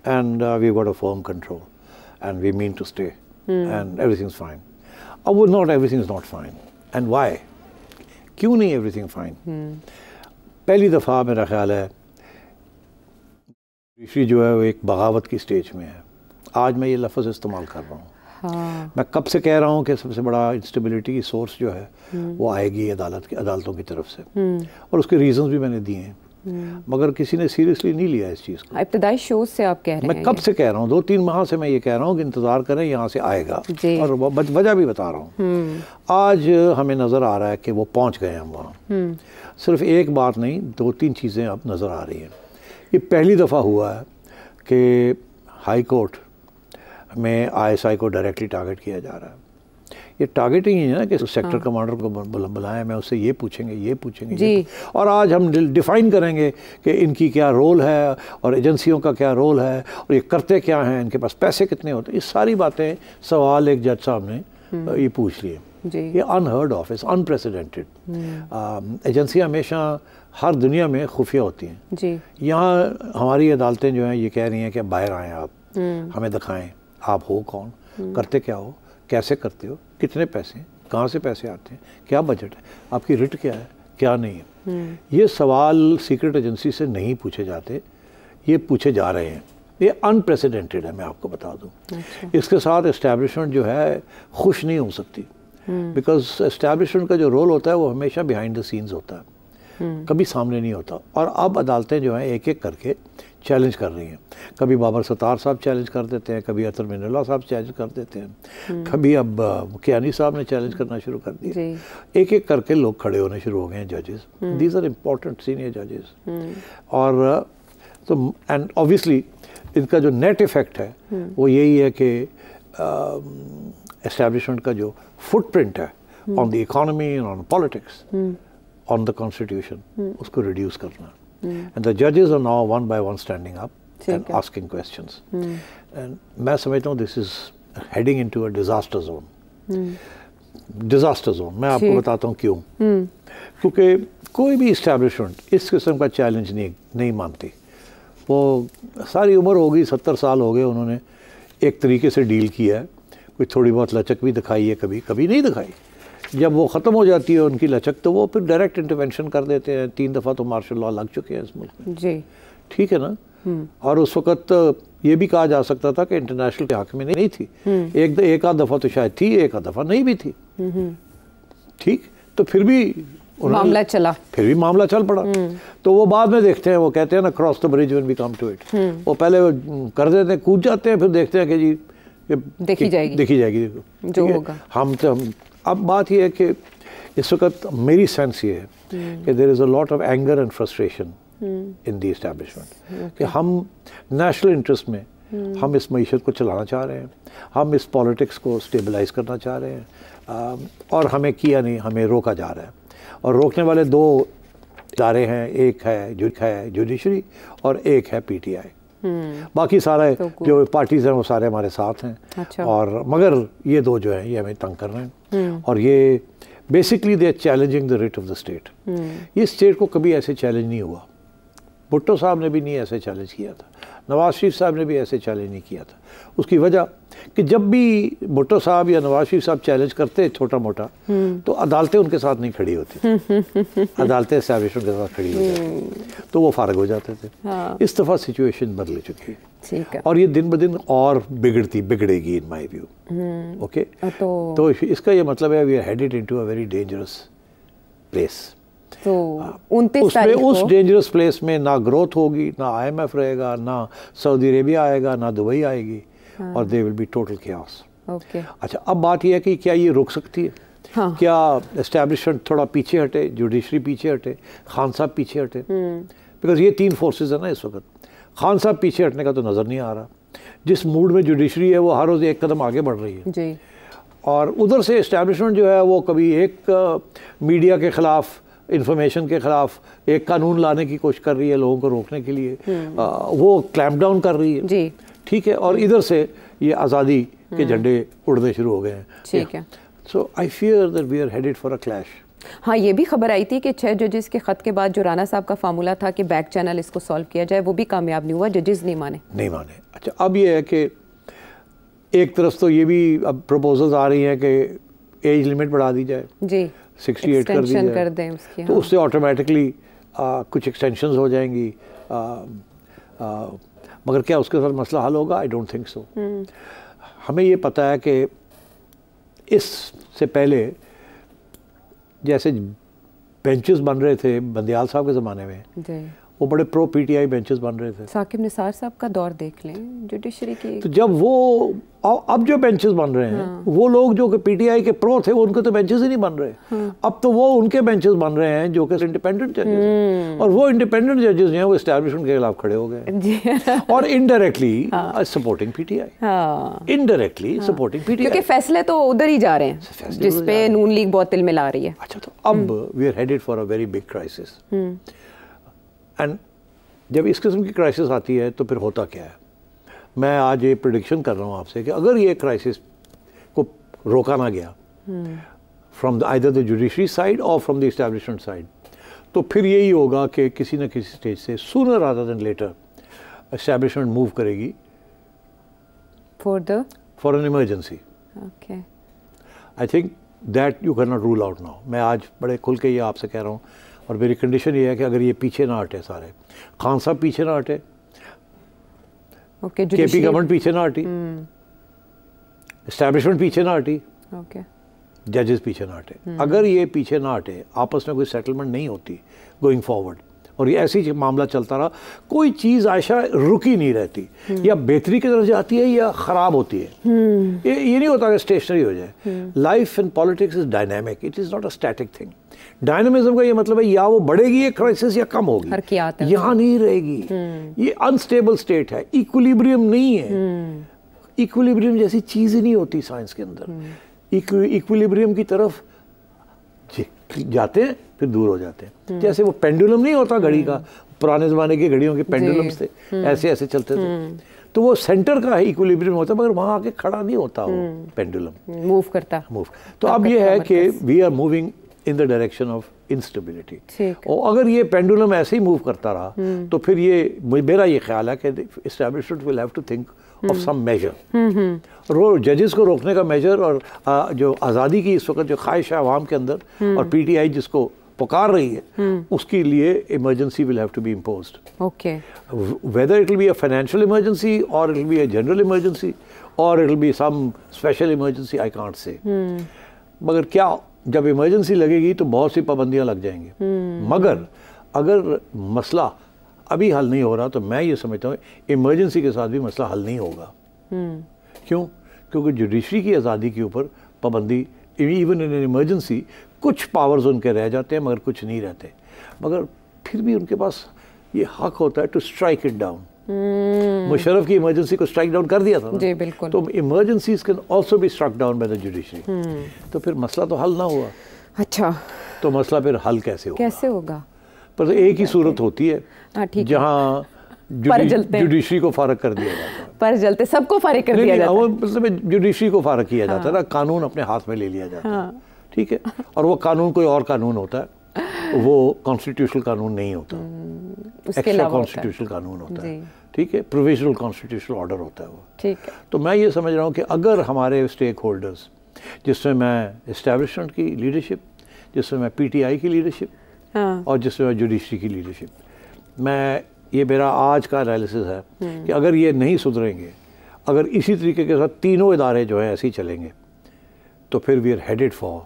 and we've got a firm control, and we mean to stay, and everything's fine. Well, not everything's not fine, and why? क्यों नहीं everything fine? पहली दफ़ा मेरा ख्याल है जुडिशरी जो है वो एक बगावत की स्टेज में है। आज मैं ये लफ्ज़ इस्तेमाल कर रहा हूँ। हाँ। मैं कब से कह रहा हूँ कि सबसे बड़ा इंस्टेबिलिटी की सोर्स जो है वो आएगी अदालतों की तरफ से, और उसके रीजंस भी मैंने दिए हैं, मगर किसी ने सीरियसली नहीं लिया इस चीज़ को। इब्तदाई शोज से आप कह रहे हैं? मैं कब से कह रहा हूँ, 2-3 माह से मैं ये कह रहा हूँ कि इंतज़ार करें, यहाँ से आएगा, और वजह भी बता रहा हूँ। आज हमें नज़र आ रहा है कि वो पहुँच गए हम वहाँ। सिर्फ एक बात नहीं, 2-3 चीज़ें अब नज़र आ रही हैं। ये पहली दफ़ा हुआ है कि हाई कोर्ट में ISI को डायरेक्टली टारगेट किया जा रहा है। ये टारगेटिंग ही है ना कि सेक्टर कमांडर को बुलाया, मैं उससे ये पूछेंगे जी। और आज हम डिफ़ाइन करेंगे कि इनकी क्या रोल है और एजेंसियों का क्या रोल है और ये करते क्या हैं, इनके पास पैसे कितने होते हैं। ये सारी बातें सवाल एक जज साहब ने ये पूछ लिए। ये अनहर्ड ऑफ, इट्स अनप्रेसिडेंटेड। एजेंसियाँ हमेशा हर दुनिया में खुफिया होती हैं जी। यहाँ हमारी अदालतें जो हैं ये कह रही हैं कि बाहर आएँ आप, हमें दिखाएं आप हो कौन, करते क्या हो, कैसे करते हो, कितने पैसे, कहाँ से पैसे आते हैं, क्या बजट है, आपकी रिट क्या है, क्या नहीं है। ये सवाल सीक्रेट एजेंसी से नहीं पूछे जाते, ये पूछे जा रहे हैं। ये अनप्रेसिडेंटेड है, मैं आपको बता दूं। अच्छा। इसके साथ एस्टैब्लिशमेंट जो है खुश नहीं हो सकती, बिकॉज एस्टैब्लिशमेंट का जो रोल होता है वो हमेशा बिहाइंड द सीन्स होता है, कभी सामने नहीं होता। और अब अदालतें जो हैं एक एक करके चैलेंज कर रही हैं। कभी बाबर सत्तार साहब चैलेंज कर देते हैं, कभी अतर मिनुल्लाह साहब चैलेंज कर देते हैं, कभी अब कियानी साहब ने चैलेंज करना शुरू कर दिया। एक एक करके लोग खड़े होने शुरू हो गए हैं, जजेस। दीज आर इम्पोर्टेंट सीनियर जजेस। और तो एंड ऑब्वियसली इनका जो नेट इफेक्ट है वो यही है कि एस्टैब्लिशमेंट का जो फुटप्रिंट है on the economy, on politics, on the constitution, उसको रिड्यूस करना। And the judges are now one by one standing up and asking questions. And मैं समझता हूँ this is heading into a disaster zone. Disaster zone. मैं आपको बताता हूँ क्यों। क्योंकि कोई भी establishment इस किस्म का चैलेंज नहीं मानती। वो सारी उम्र हो गई, 70 साल हो गए, उन्होंने एक तरीके से डील किया है, कोई थोड़ी बहुत लचक भी दिखाई है, कभी नहीं दिखाई। जब वो ख़त्म हो जाती है उनकी लचक, तो वो फिर डायरेक्ट इंटरवेंशन कर देते हैं। 3 दफ़ा तो मार्शल लॉ लग चुके हैं इस मुल्क में जी, ठीक है ना। और उस वक़्त ये भी कहा जा सकता था कि इंटरनेशनल के हक़ में नहीं थी। एक आध दफ़ा तो शायद थी, एक आध दफ़ा नहीं भी थी, ठीक। तो फिर भी मामला चला, फिर भी मामला चल पड़ा। तो वो बाद में देखते हैं, वो कहते हैं ना cross the bridge when we come to it. वो पहले कर देते हैं, कूद जाते हैं, फिर देखते हैं कि जी देखी जाएगी जो होगा। हम अब बात यह है कि इस वक्त मेरी सेंस ये है कि there is a lot of anger and frustration in the establishment कि हम नेशनल इंटरेस्ट में हम इस मईशत को चलाना चाह रहे हैं, हम इस पॉलिटिक्स को स्टेबलाइज करना चाह रहे हैं, और हमें किया नहीं, हमें रोका जा रहा है। और रोकने वाले 2 इदारे हैं, एक है जुडिशरी और एक है PTI। बाकी सारे जो पार्टीज हैं वो सारे हमारे साथ हैं। अच्छा। और मगर ये 2 जो हैं ये हमें तंग कर रहे हैं, और ये basically they are challenging the writ of the state. ये स्टेट को कभी ऐसे चैलेंज नहीं हुआ, भुट्टो साहब ने भी नहीं ऐसे चैलेंज किया था, नवाज शरीफ साहब ने भी ऐसे चैलेंज नहीं किया था। उसकी वजह कि जब भी भुट्टो साहब या नवाज शरीफ साहब चैलेंज करते छोटा मोटा, तो अदालतें उनके साथ नहीं खड़ी होती, अदालतें एस्टैब्लिशमेंट के साथ खड़ी हो जाती, तो वो फारग हो जाते थे। हाँ। इस दफ़ा सिचुएशन बदल चुकी है, ठीक है। और ये दिन ब दिन और बिगड़ेगी इन माई व्यू। ओके, तो इसका ये मतलब है we are headed into a very dangerous place. तो 29 तारीख को उस डेंजरस प्लेस में ना ग्रोथ होगी, ना IMF रहेगा, ना सऊदी अरेबिया आएगा, ना दुबई आएगी। हाँ। और they will be total chaos। Okay. अच्छा, अब बात यह है कि क्या ये रुक सकती है? हाँ। क्या एस्टैब्लिशमेंट थोड़ा पीछे हटे, जुडिशरी पीछे हटे, खान साहब पीछे हटे? बिकॉज ये 3 फोर्सेस है ना इस वक्त। खान साहब पीछे हटने का तो नज़र नहीं आ रहा। जिस मूड में जुडिशरी है वो हर रोज़ एक कदम आगे बढ़ रही है जी। और उधर से एस्टैब्लिशमेंट जो है वो कभी एक मीडिया के ख़िलाफ़, इंफॉर्मेशन के ख़िलाफ़ एक कानून लाने की कोशिश कर रही है लोगों को रोकने के लिए, वो क्लैम्प डाउन कर रही है जी, ठीक है। और इधर से ये आज़ादी के झंडे उड़ने शुरू हो गए हैं, ठीक है। So I fear that we are headed for a clash. हाँ, ये भी खबर आई थी कि 6 जजेस के ख़त के बाद जो राणा साहब का फार्मूला था कि बैक चैनल इसको सॉल्व किया जाए, वो भी कामयाब नहीं हुआ, जजेस नहीं माने। अच्छा, अब ये है कि एक तरफ तो ये भी अब प्रपोजल्स आ रही हैं कि एज लिमिट बढ़ा दी जाए जी, 68 कर दी जाए, कर दें उसकी, तो उससे ऑटोमेटिकली कुछ एक्सटेंशंस हो जाएंगी। मगर क्या उसके साथ मसला हल होगा? I don't think so. हमें ये पता है कि इससे पहले जैसे बेंचेस बन रहे थे बंदियाल साहब के ज़माने में, वो बड़े प्रो पीटीआई बेंचेस बन रहे थे। साकिब निसार साहब का दौर देख लें, जुडिशरी की। तो जब वो अब जो बेंचेस बन रहे हैं, वो लोग जो कि पीटीआई के प्रो थे, उनके तो बेंचेस ही नहीं बन रहे। अब तो वो उनके बेंचेस बन रहे हैं जो कि इंडिपेंडेंट जजेस हैं, और वो इंडिपेंडेंट जजेस जो हैं वो एस्टैब्लिशमेंट के खिलाफ खड़े हो गए और indirectly supporting PTI, indirectly supporting PTI, क्योंकि फैसले तो उधर ही जा रहे हैं जिस पे नून लीग बहुत में ला रही है। अच्छा, तो अब we are headed for a very big crisis. And जब इस किस्म की क्राइसिस आती है तो फिर होता क्या है? मैं आज ये प्रेडिक्शन कर रहा हूँ आपसे कि अगर ये क्राइसिस को रोका ना गया from either the judiciary side और फ्रॉम द एस्टैब्लिशमेंट साइड, तो फिर यही होगा कि किसी न किसी स्टेज से sooner rather than later establishment move करेगी for an emergency. Okay, I think that you can not rule out now. मैं आज बड़े खुल के ये आपसे कह रहा हूँ, और मेरी कंडीशन ये है कि अगर ये पीछे ना हटे, सारे खान साहब पीछे ना हटे, केपी गवर्नमेंट पीछे ना हटी, एस्टैब्लिशमेंट पीछे ना हटी, जजेस पीछे ना हटे, अगर ये पीछे ना हटे, आपस में कोई सेटलमेंट नहीं होती गोइंग फॉरवर्ड, और ये ऐसी मामला चलता रहा, कोई चीज़ आयशा रुकी नहीं रहती, या बेहतरी की तरफ जाती है या ख़राब होती है। ये नहीं होता कि स्टेशनरी हो जाए। Life in politics is dynamic, it is not a static thing. Dynamism का ये मतलब है या वो बढ़ेगी एक क्राइसिस या कम होगी, यहाँ नहीं रहेगी। ये अनस्टेबल स्टेट है, इक्विलिब्रियम नहीं है। इक्विलिब्रियम जैसी चीज़ ही नहीं होती साइंस के अंदर। इक्विलिब्रियम की तरफ जाते हैं फिर दूर हो जाते हैं। जैसे वो पेंडुलम नहीं होता घड़ी का, पुराने ज़माने की घड़ियों के पेंडुलम्स थे, ऐसे ऐसे चलते थे, तो वो सेंटर का है इक्विलिब्रियम होता, मगर वहाँ आके खड़ा नहीं होता वो पेंडुलम, मूव करता। तो अब ये है कि we are moving in the direction of instability, और अगर ये पेंडुलम ऐसे ही मूव करता रहा तो फिर ये, मेरा ये ख्याल है कि establishment will have to think of some major. और जजेस को रोकने का मेजर, और जो आज़ादी की इस वक्त जो ख्वाहिश है आवाम के अंदर, और पीटीआई जिसको पुकार रही है, उसके लिए emergency will have to be imposed. Okay, whether it will be a financial emergency, और it will be a general emergency, और it will be some special emergency, I can't say. मगर क्या, जब इमरजेंसी लगेगी तो बहुत सी पाबंदियां लग जाएंगी। मगर अगर मसला अभी हल नहीं हो रहा, तो मैं ये समझता हूँ इमरजेंसी के साथ भी मसला हल नहीं होगा। क्यों? क्योंकि जुडिशरी की आज़ादी के ऊपर पाबंदी, इवन इन इमरजेंसी कुछ पावर्स उनके रह जाते हैं, मगर कुछ नहीं रहते। मगर फिर भी उनके पास ये हक होता है to strike it down. Musharraf की इमरजेंसी को स्ट्राइक डाउन कर दिया था ना, जी बिल्कुल। तो emergencies can also be struck down by the judiciary. तो फिर मसला तो हल ना हुआ। अच्छा, तो मसला फिर हल कैसे होगा? पर एक ही सूरत होती है जहाँ जुडिशरी को फारग कर दिया जाता है। पर जलते सबको फारिग कर दिया जाता है, मतलब जुडिशरी को फारग किया जाता है ना, कानून अपने हाथ में ले लिया जाता है, ठीक है। और वो कानून कोई और कानून होता है, वो कॉन्स्टिट्यूशनल कानून नहीं होता, एक्स्ट्रा कॉन्स्टिट्यूशनल कानून होता है, ठीक है। प्रोविजनल कॉन्स्टिट्यूशनल ऑर्डर होता है वो, ठीक है। तो मैं ये समझ रहा हूँ कि अगर हमारे स्टेक होल्डर्स, जिसमें मैं एस्टैब्लिशमेंट की लीडरशिप, जिसमें मैं पीटीआई की लीडरशिप, और जिसमें मैं जुडिशरी की लीडरशिप, ये मेरा आज का एनालिसिस है कि अगर ये नहीं सुधरेंगे, अगर इसी तरीके के साथ तीनों इदारे जो हैं ऐसे ही चलेंगे, तो फिर we are headed for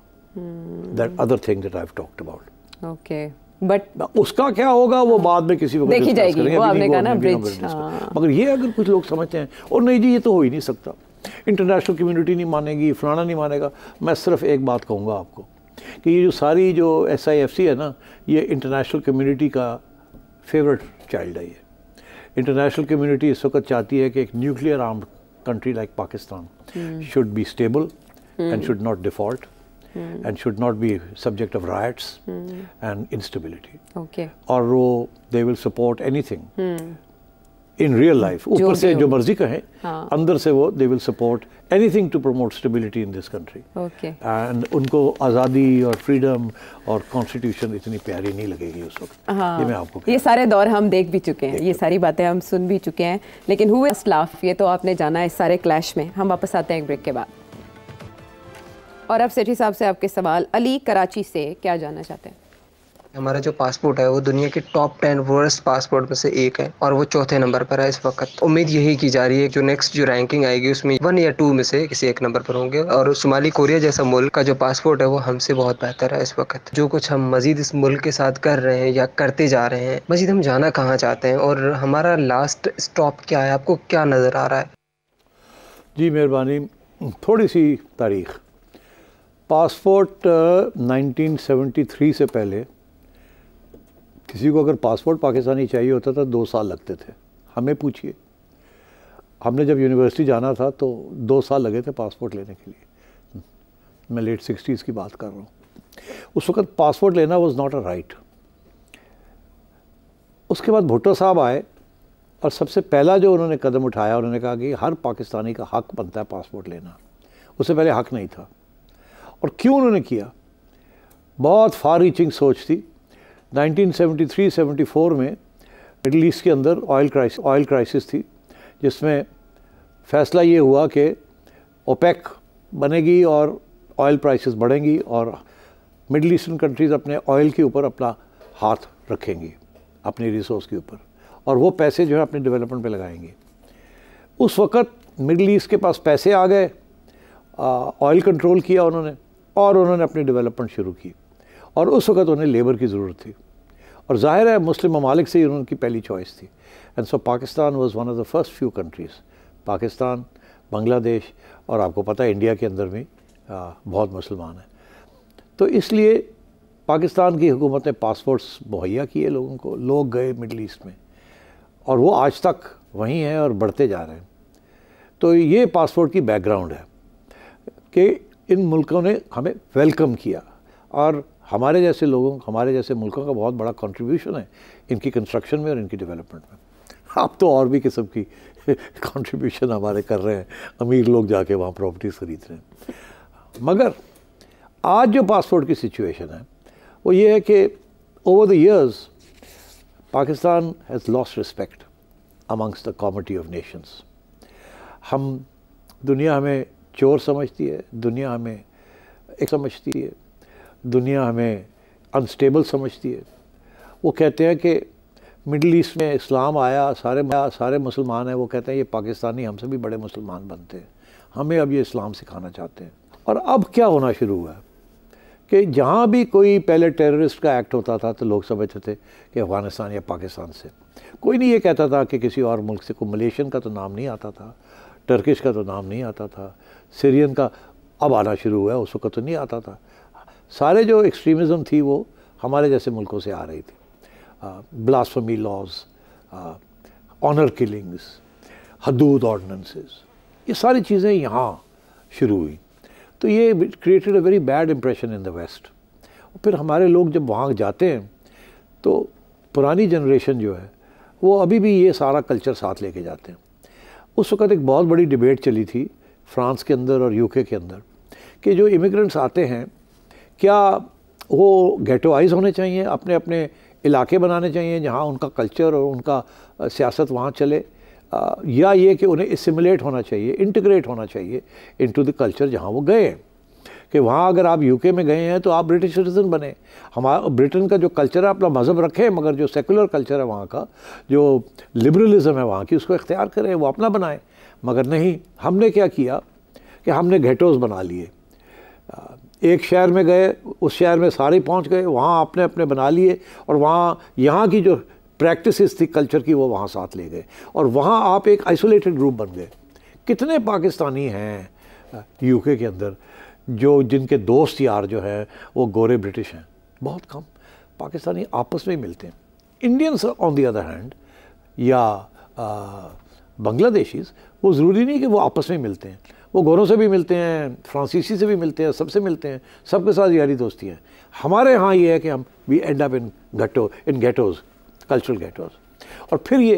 that other thing that I have talked about. Okay, but उसका क्या होगा वो बाद में किसी को देखी जाएगी, वो आपने कहा ना ब्रिज। मगर ये अगर कुछ लोग समझते हैं और नहीं जी ये तो हो ही नहीं सकता, इंटरनेशनल कम्युनिटी नहीं मानेगी, फलाना नहीं मानेगा, मैं सिर्फ एक बात कहूँगा आपको कि ये जो सारी जो SIFC है ना, ये इंटरनेशनल कम्युनिटी का फेवरेट चाइल्ड है। ये इंटरनेशनल कम्युनिटी इस वक्त चाहती है कि एक nuclear armed country like Pakistan should be stable and should not default and should not be subject of riots and instability. Okay. और वो they will support anything in real life. ऊपर से जो मर्जी कहें, हाँ। अंदर से वो they will support anything to promote stability in this country. And उनको आज़ादी और फ्रीडम और कॉन्स्टिट्यूशन इतनी प्यारी नहीं लगेगी उस वक्त। हाँ। ये मैं आपको ये सारे दौर हम देख भी चुके हैं, ये सारी बातें हम सुन भी चुके हैं, लेकिन हुए इस्लाफ ये तो आपने जाना इस सारे क्लैश में। हम वापस आते हैं एक ब्रेक के बाद। और अब सेठी साहब से आपके सवाल। अली कराची से क्या जानना चाहते हैं? हमारा जो पासपोर्ट है वो दुनिया के टॉप 10 वर्स्ट पासपोर्ट में से एक है और वो चौथे नंबर पर है इस वक्त। उम्मीद यही की जा रही है जो नेक्स्ट जो रैंकिंग आएगी उसमें 1 या 2 में से किसी एक नंबर पर होंगे। और शुमाली कोरिया जैसा मुल्क का जो पासपोर्ट है वो हमसे बहुत बेहतर है इस वक्त। जो कुछ हम मजीद इस मुल्क के साथ कर रहे हैं या करते जा रहे हैं, मजीद हम जाना कहाँ चाहते हैं और हमारा लास्ट स्टॉप क्या है, आपको क्या नज़र आ रहा है? जी मेहरबानी। थोड़ी सी तारीख। पासपोर्ट 1973 से पहले किसी को अगर पासपोर्ट पाकिस्तानी चाहिए होता था 2 साल लगते थे। हमें पूछिए, हमने जब यूनिवर्सिटी जाना था तो 2 साल लगे थे पासपोर्ट लेने के लिए। मैं लेट 60s की बात कर रहा हूँ। उस वक्त पासपोर्ट लेना वाज नॉट अ राइट। उसके बाद भुट्टो साहब आए और सबसे पहला जो उन्होंने कदम उठाया, उन्होंने कहा कि हर पाकिस्तानी का हक बनता है पासपोर्ट लेना। उससे पहले हक नहीं था। और क्यों उन्होंने किया? बहुत फार रीचिंग सोच थी। 1973-74 में मिडल ईस्ट के अंदर ऑयल क्राइसिस थी, जिसमें फ़ैसला ये हुआ कि ओपेक बनेगी और ऑयल प्राइसेस बढ़ेंगी और मिडल ईस्टर्न कंट्रीज़ अपने ऑयल के ऊपर अपना हाथ रखेंगी, अपनी रिसोर्स के ऊपर, और वो पैसे जो है अपने डेवलपमेंट पे लगाएंगी। उस वक़्त मिडल ईस्ट के पास पैसे आ गए, ऑयल कंट्रोल किया उन्होंने और उन्होंने अपनी डेवलपमेंट शुरू की। और उस वक्त उन्हें लेबर की ज़रूरत थी और ज़ाहिर है मुस्लिम ममालिक से ही उनकी पहली चॉइस थी। And so Pakistan was one of the first few countries, Pakistan, Bangladesh और आपको पता है इंडिया के अंदर भी बहुत मुसलमान हैं। तो इसलिए पाकिस्तान की हुकूमत ने पासपोर्ट्स मुहैया किए लोगों को, लोग गए मिडल ईस्ट में और वो आज तक वहीं हैं और बढ़ते जा रहे हैं। तो ये पासपोर्ट की बैकग्राउंड है कि इन मुल्कों ने हमें वेलकम किया और हमारे जैसे लोगों, हमारे जैसे मुल्कों का बहुत बड़ा कंट्रीब्यूशन है इनकी कंस्ट्रक्शन में और इनकी डेवलपमेंट में। अब तो और भी किस्म की कंट्रीब्यूशन हमारे कर रहे हैं, अमीर लोग जाके वहाँ प्रॉपर्टीज़ खरीद रहे हैं। मगर आज जो पासपोर्ट की सिचुएशन है वो ये है कि over the years Pakistan has lost respect amongst the comity of Nations. हम, दुनिया हमें चोर समझती है, दुनिया हमें एक समझती है, दुनिया हमें अनस्टेबल समझती है। वो कहते हैं कि मिडल ईस्ट में इस्लाम आया, सारे मुसलमान हैं, वो कहते हैं ये पाकिस्तानी हमसे भी बड़े मुसलमान बनते हैं, हमें अब ये इस्लाम सिखाना चाहते हैं। और अब क्या होना शुरू हुआ है कि जहाँ भी कोई पहले टेररिस्ट का एक्ट होता था तो लोग समझते थे कि अफ़गानिस्तान या पाकिस्तान से। कोई नहीं ये कहता था कि किसी और मुल्क से। कोई मलेशियन का तो नाम नहीं आता था, टर्किश का तो नाम नहीं आता था, सीरियन का अब आना शुरू हुआ है, उस वक्त तो नहीं आता था। सारे जो एक्सट्रीमिज़म थी वो हमारे जैसे मुल्कों से आ रही थी। Blasphemy laws, honour killings, Hudood ordinances, ये सारी चीज़ें यहाँ शुरू हुई। तो ये created a very bad impression in the West. और फिर हमारे लोग जब वहाँ जाते हैं तो पुरानी जनरेशन जो है वो अभी भी ये सारा कल्चर साथ लेके जाते हैं। उस वक़्त एक बहुत बड़ी डिबेट चली थी फ्रांस के अंदर और यूके के अंदर कि जो इमिग्रेंट्स आते हैं क्या वो गेटोआइज होने चाहिए, अपने अपने इलाके बनाने चाहिए जहाँ उनका कल्चर और उनका सियासत वहाँ चले, या ये कि उन्हें एसिमिलेट होना चाहिए, इंटीग्रेट होना चाहिए इनटू द कल्चर जहाँ वो गए हैं। कि वहाँ अगर आप यूके में गए हैं तो आप ब्रिटिश सिटीज़न बने, हमारा ब्रिटेन का जो कल्चर है अपना मज़हब रखें, मगर जो सेकुलर कल्चर है वहाँ का, जो लिबरलिज़म है वहाँ की, उसको इख्तियार करें, वो अपना बनाएं। मगर नहीं, हमने क्या किया कि हमने गेटोज़ बना लिए। एक शहर में गए, उस शहर में सारे पहुँच गए, वहाँ अपने अपने बना लिए और वहाँ यहाँ की जो प्रैक्टिसेस थी कल्चर की वो वहाँ साथ ले गए और वहाँ आप एक आइसोलेटेड ग्रुप बन गए। कितने पाकिस्तानी हैं यूके के अंदर जो जिनके दोस्त यार जो है वो गोरे ब्रिटिश हैं? बहुत कम। पाकिस्तानी आपस में ही मिलते हैं। Indians on the other hand या बांग्लादेशीज़, वो ज़रूरी नहीं कि वो आपस में मिलते हैं, वो गोरों से भी मिलते हैं, फ्रांसीसी से भी मिलते हैं, सबसे मिलते हैं, सबके साथ यारी दोस्ती है। हमारे यहाँ ये है कि हम we end up in ghettos, cultural ghettos. और फिर ये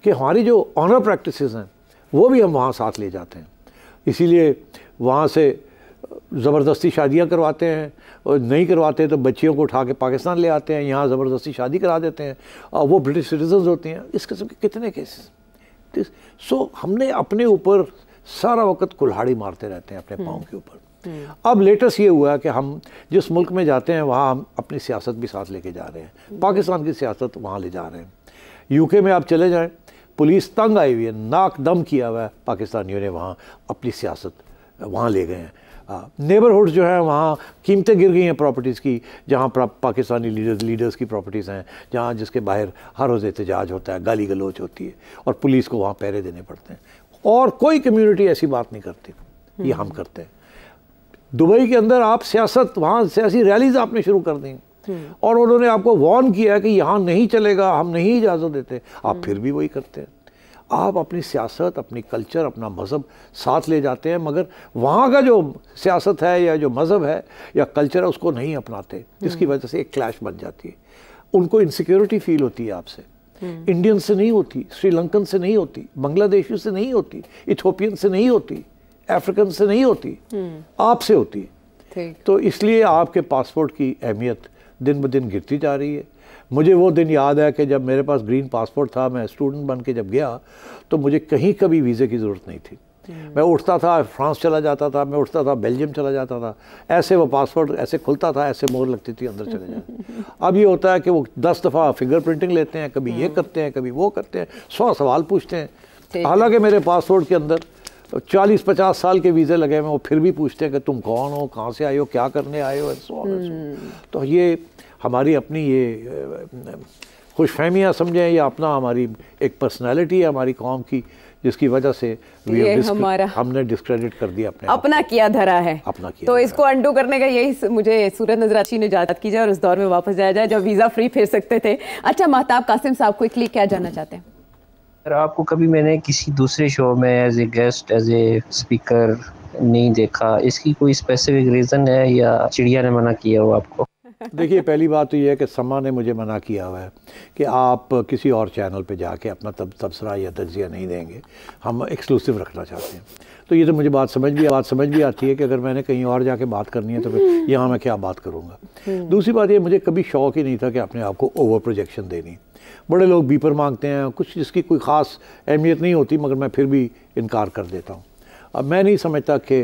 कि हमारी जो ऑनर प्रैक्टिसेस हैं वो भी हम वहाँ साथ ले जाते हैं। इसीलिए वहाँ से ज़बरदस्ती शादियाँ करवाते हैं, और नहीं करवाते तो बच्चियों को उठा के पाकिस्तान ले आते हैं, यहाँ ज़बरदस्ती शादी करा देते हैं और वो ब्रिटिश सिटीजन्स होती हैं। इस किस्म के कितने केसेस। सो हमने अपने ऊपर सारा वक्त कुल्हाड़ी मारते रहते हैं अपने पाँव के ऊपर। अब लेटेस्ट ये हुआ कि हम जिस मुल्क में जाते हैं वहाँ हम अपनी सियासत भी साथ लेके जा रहे हैं, पाकिस्तान की सियासत वहाँ ले जा रहे हैं। यूके में आप चले जाएं, पुलिस तंग आई हुई है, नाक दम किया हुआ है, पाकिस्तानियों ने वहाँ अपनी सियासत वहाँ ले गए हैं। नेबरहुड जो है वहाँ कीमतें गिर गई हैं प्रॉपर्टीज़ की, जहाँ पाकिस्तानी लीडर्स की प्रॉपर्टीज़ हैं, जहाँ जिसके बाहर हर रोज़ एहतजाज होता है, गाली गलोच होती है और पुलिस को वहाँ पहरे देने पड़ते हैं, और कोई कम्युनिटी ऐसी बात नहीं करती। ये हम करते हैं। दुबई के अंदर आप सियासत, वहाँ सियासी रैलीज आपने शुरू कर दी और उन्होंने आपको वार्न किया है कि यहाँ नहीं चलेगा, हम नहीं इजाज़त देते, आप फिर भी वही करते हैं। आप अपनी सियासत, अपनी कल्चर, अपना मज़हब साथ ले जाते हैं, मगर वहाँ का जो सियासत है या जो मज़हब है या कल्चर है उसको नहीं अपनाते, जिसकी वजह से एक क्लैश बन जाती है। उनको इनसिक्योरिटी फील होती है आपसे। इंडियन से नहीं होती, श्रीलंकन से नहीं होती, बांग्लादेशी से नहीं होती, इथोपियन से नहीं होती, अफ्रीकन से नहीं होती, आपसे होती है। तो इसलिए आपके पासपोर्ट की अहमियत दिन ब दिन गिरती जा रही है। मुझे वो दिन याद है कि जब मेरे पास ग्रीन पासपोर्ट था, मैं स्टूडेंट बन के जब गया तो मुझे कहीं कभी वीज़े की ज़रूरत नहीं थी। मैं उठता था, फ्रांस चला जाता था, मैं उठता था, बेल्जियम चला जाता था, ऐसे वो पासपोर्ट ऐसे खुलता था, ऐसे मोहर लगती थी, अंदर चले जाते। अब ये होता है कि वो 10 दफ़ा फिंगर प्रिंटिंग लेते हैं, कभी ये करते हैं, कभी वो करते हैं, 100 सवाल पूछते हैं। हालांकि मेरे पासपोर्ट के अंदर 40-50 साल के वीज़े लगे हुए, वो फिर भी पूछते हैं कि तुम कौन हो, कहाँ से आए हो, क्या करने आए हो, तो ये हमारी अपनी ये खुशफहमियाँ समझें या अपना हमारी एक पर्सनैलिटी है हमारी कौम की, जिसकी वजह से हमने डिस्क्रेडिट कर दिया, अपना किया धरा है, अपना किया। तो इसको अंडू करने का यही मुझे सूरत नजर आती ने इजाज़त की जाए और उस दौर में वापस जाया जाए जब वीज़ा फ्री फिर सकते थे। अच्छा महताब कासिम साहब, क्विकली क्या जानना चाहते हैं? आपको कभी मैंने किसी दूसरे शो में as a guest, as a speaker नहीं देखा, इसकी कोई स्पेसिफिक रीज़न है या चिड़िया ने मना किया हो आपको? देखिए, पहली बात तो ये है कि समा ने मुझे मना किया हुआ है कि आप किसी और चैनल पे जाके अपना तबसरा या तज्जिया नहीं देंगे, हम एक्सक्लूसिव रखना चाहते हैं। तो ये तो मुझे बात समझ भी आती है कि अगर मैंने कहीं और जाके बात करनी है तो फिर यहाँ मैं क्या बात करूँगा। दूसरी बात ये, मुझे कभी शौक़ ही नहीं था कि अपने आप को ओवर प्रोजेक्शन देनी। बड़े लोग बीपर मांगते हैं, कुछ जिसकी कोई ख़ास अहमियत नहीं होती, मगर मैं फिर भी इनकार कर देता हूँ। अब मैं नहीं समझता कि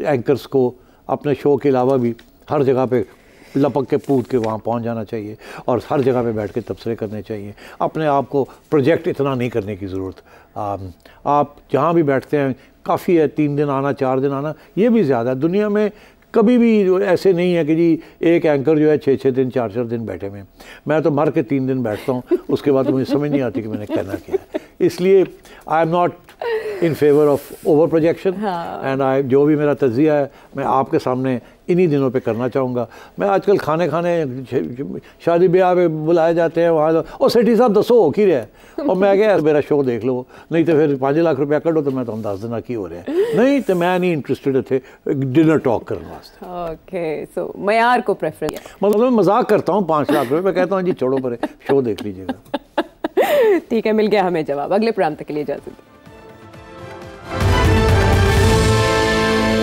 एंकर्स को अपने शो के अलावा भी हर जगह पे लपक के पूत के वहाँ पहुँच जाना चाहिए और हर जगह पे बैठ के तबसरे करने चाहिए। अपने आप को प्रोजेक्ट इतना नहीं करने की ज़रूरत। आप जहाँ भी बैठते हैं काफ़ी है, 3 दिन आना, 4 दिन आना, ये भी ज़्यादा है। दुनिया में कभी भी ऐसे नहीं है कि जी एक एंकर जो है 6-6 दिन 4-4 दिन बैठे हुए। मैं तो मर के 3 दिन बैठता हूँ, उसके बाद तो मुझे समझ नहीं आती कि मैंने कहना क्या है। इसलिए I am not in favour of over projection and जो भी मेरा तज्जिया है मैं आपके सामने इन्हीं दिनों पे करना चाहूँगा। मैं आजकल खाने शादी ब्याह में बुलाए जाते हैं, वहाँ और सेठी साहब दसो हो की रहा और मैं क्या मेरा शो देख लो, नहीं तो फिर 5 लाख रुपया कटो तो मैं तो अंदाज़ देना की हो रहा है। नहीं तो मैं नहीं इंटरेस्टेड थे डिनर टॉक करने वास्ते। ओके, सो मयार को प्रेफरेंस, मतलब मैं मजाक करता हूँ 5 लाख रुपये, मैं कहता हूँ जी छोड़ो परे, शो देख लीजिएगा। ठीक है, मिल गया हमें जवाब। अगले प्रोग्राम तक के लिए इजाज़त।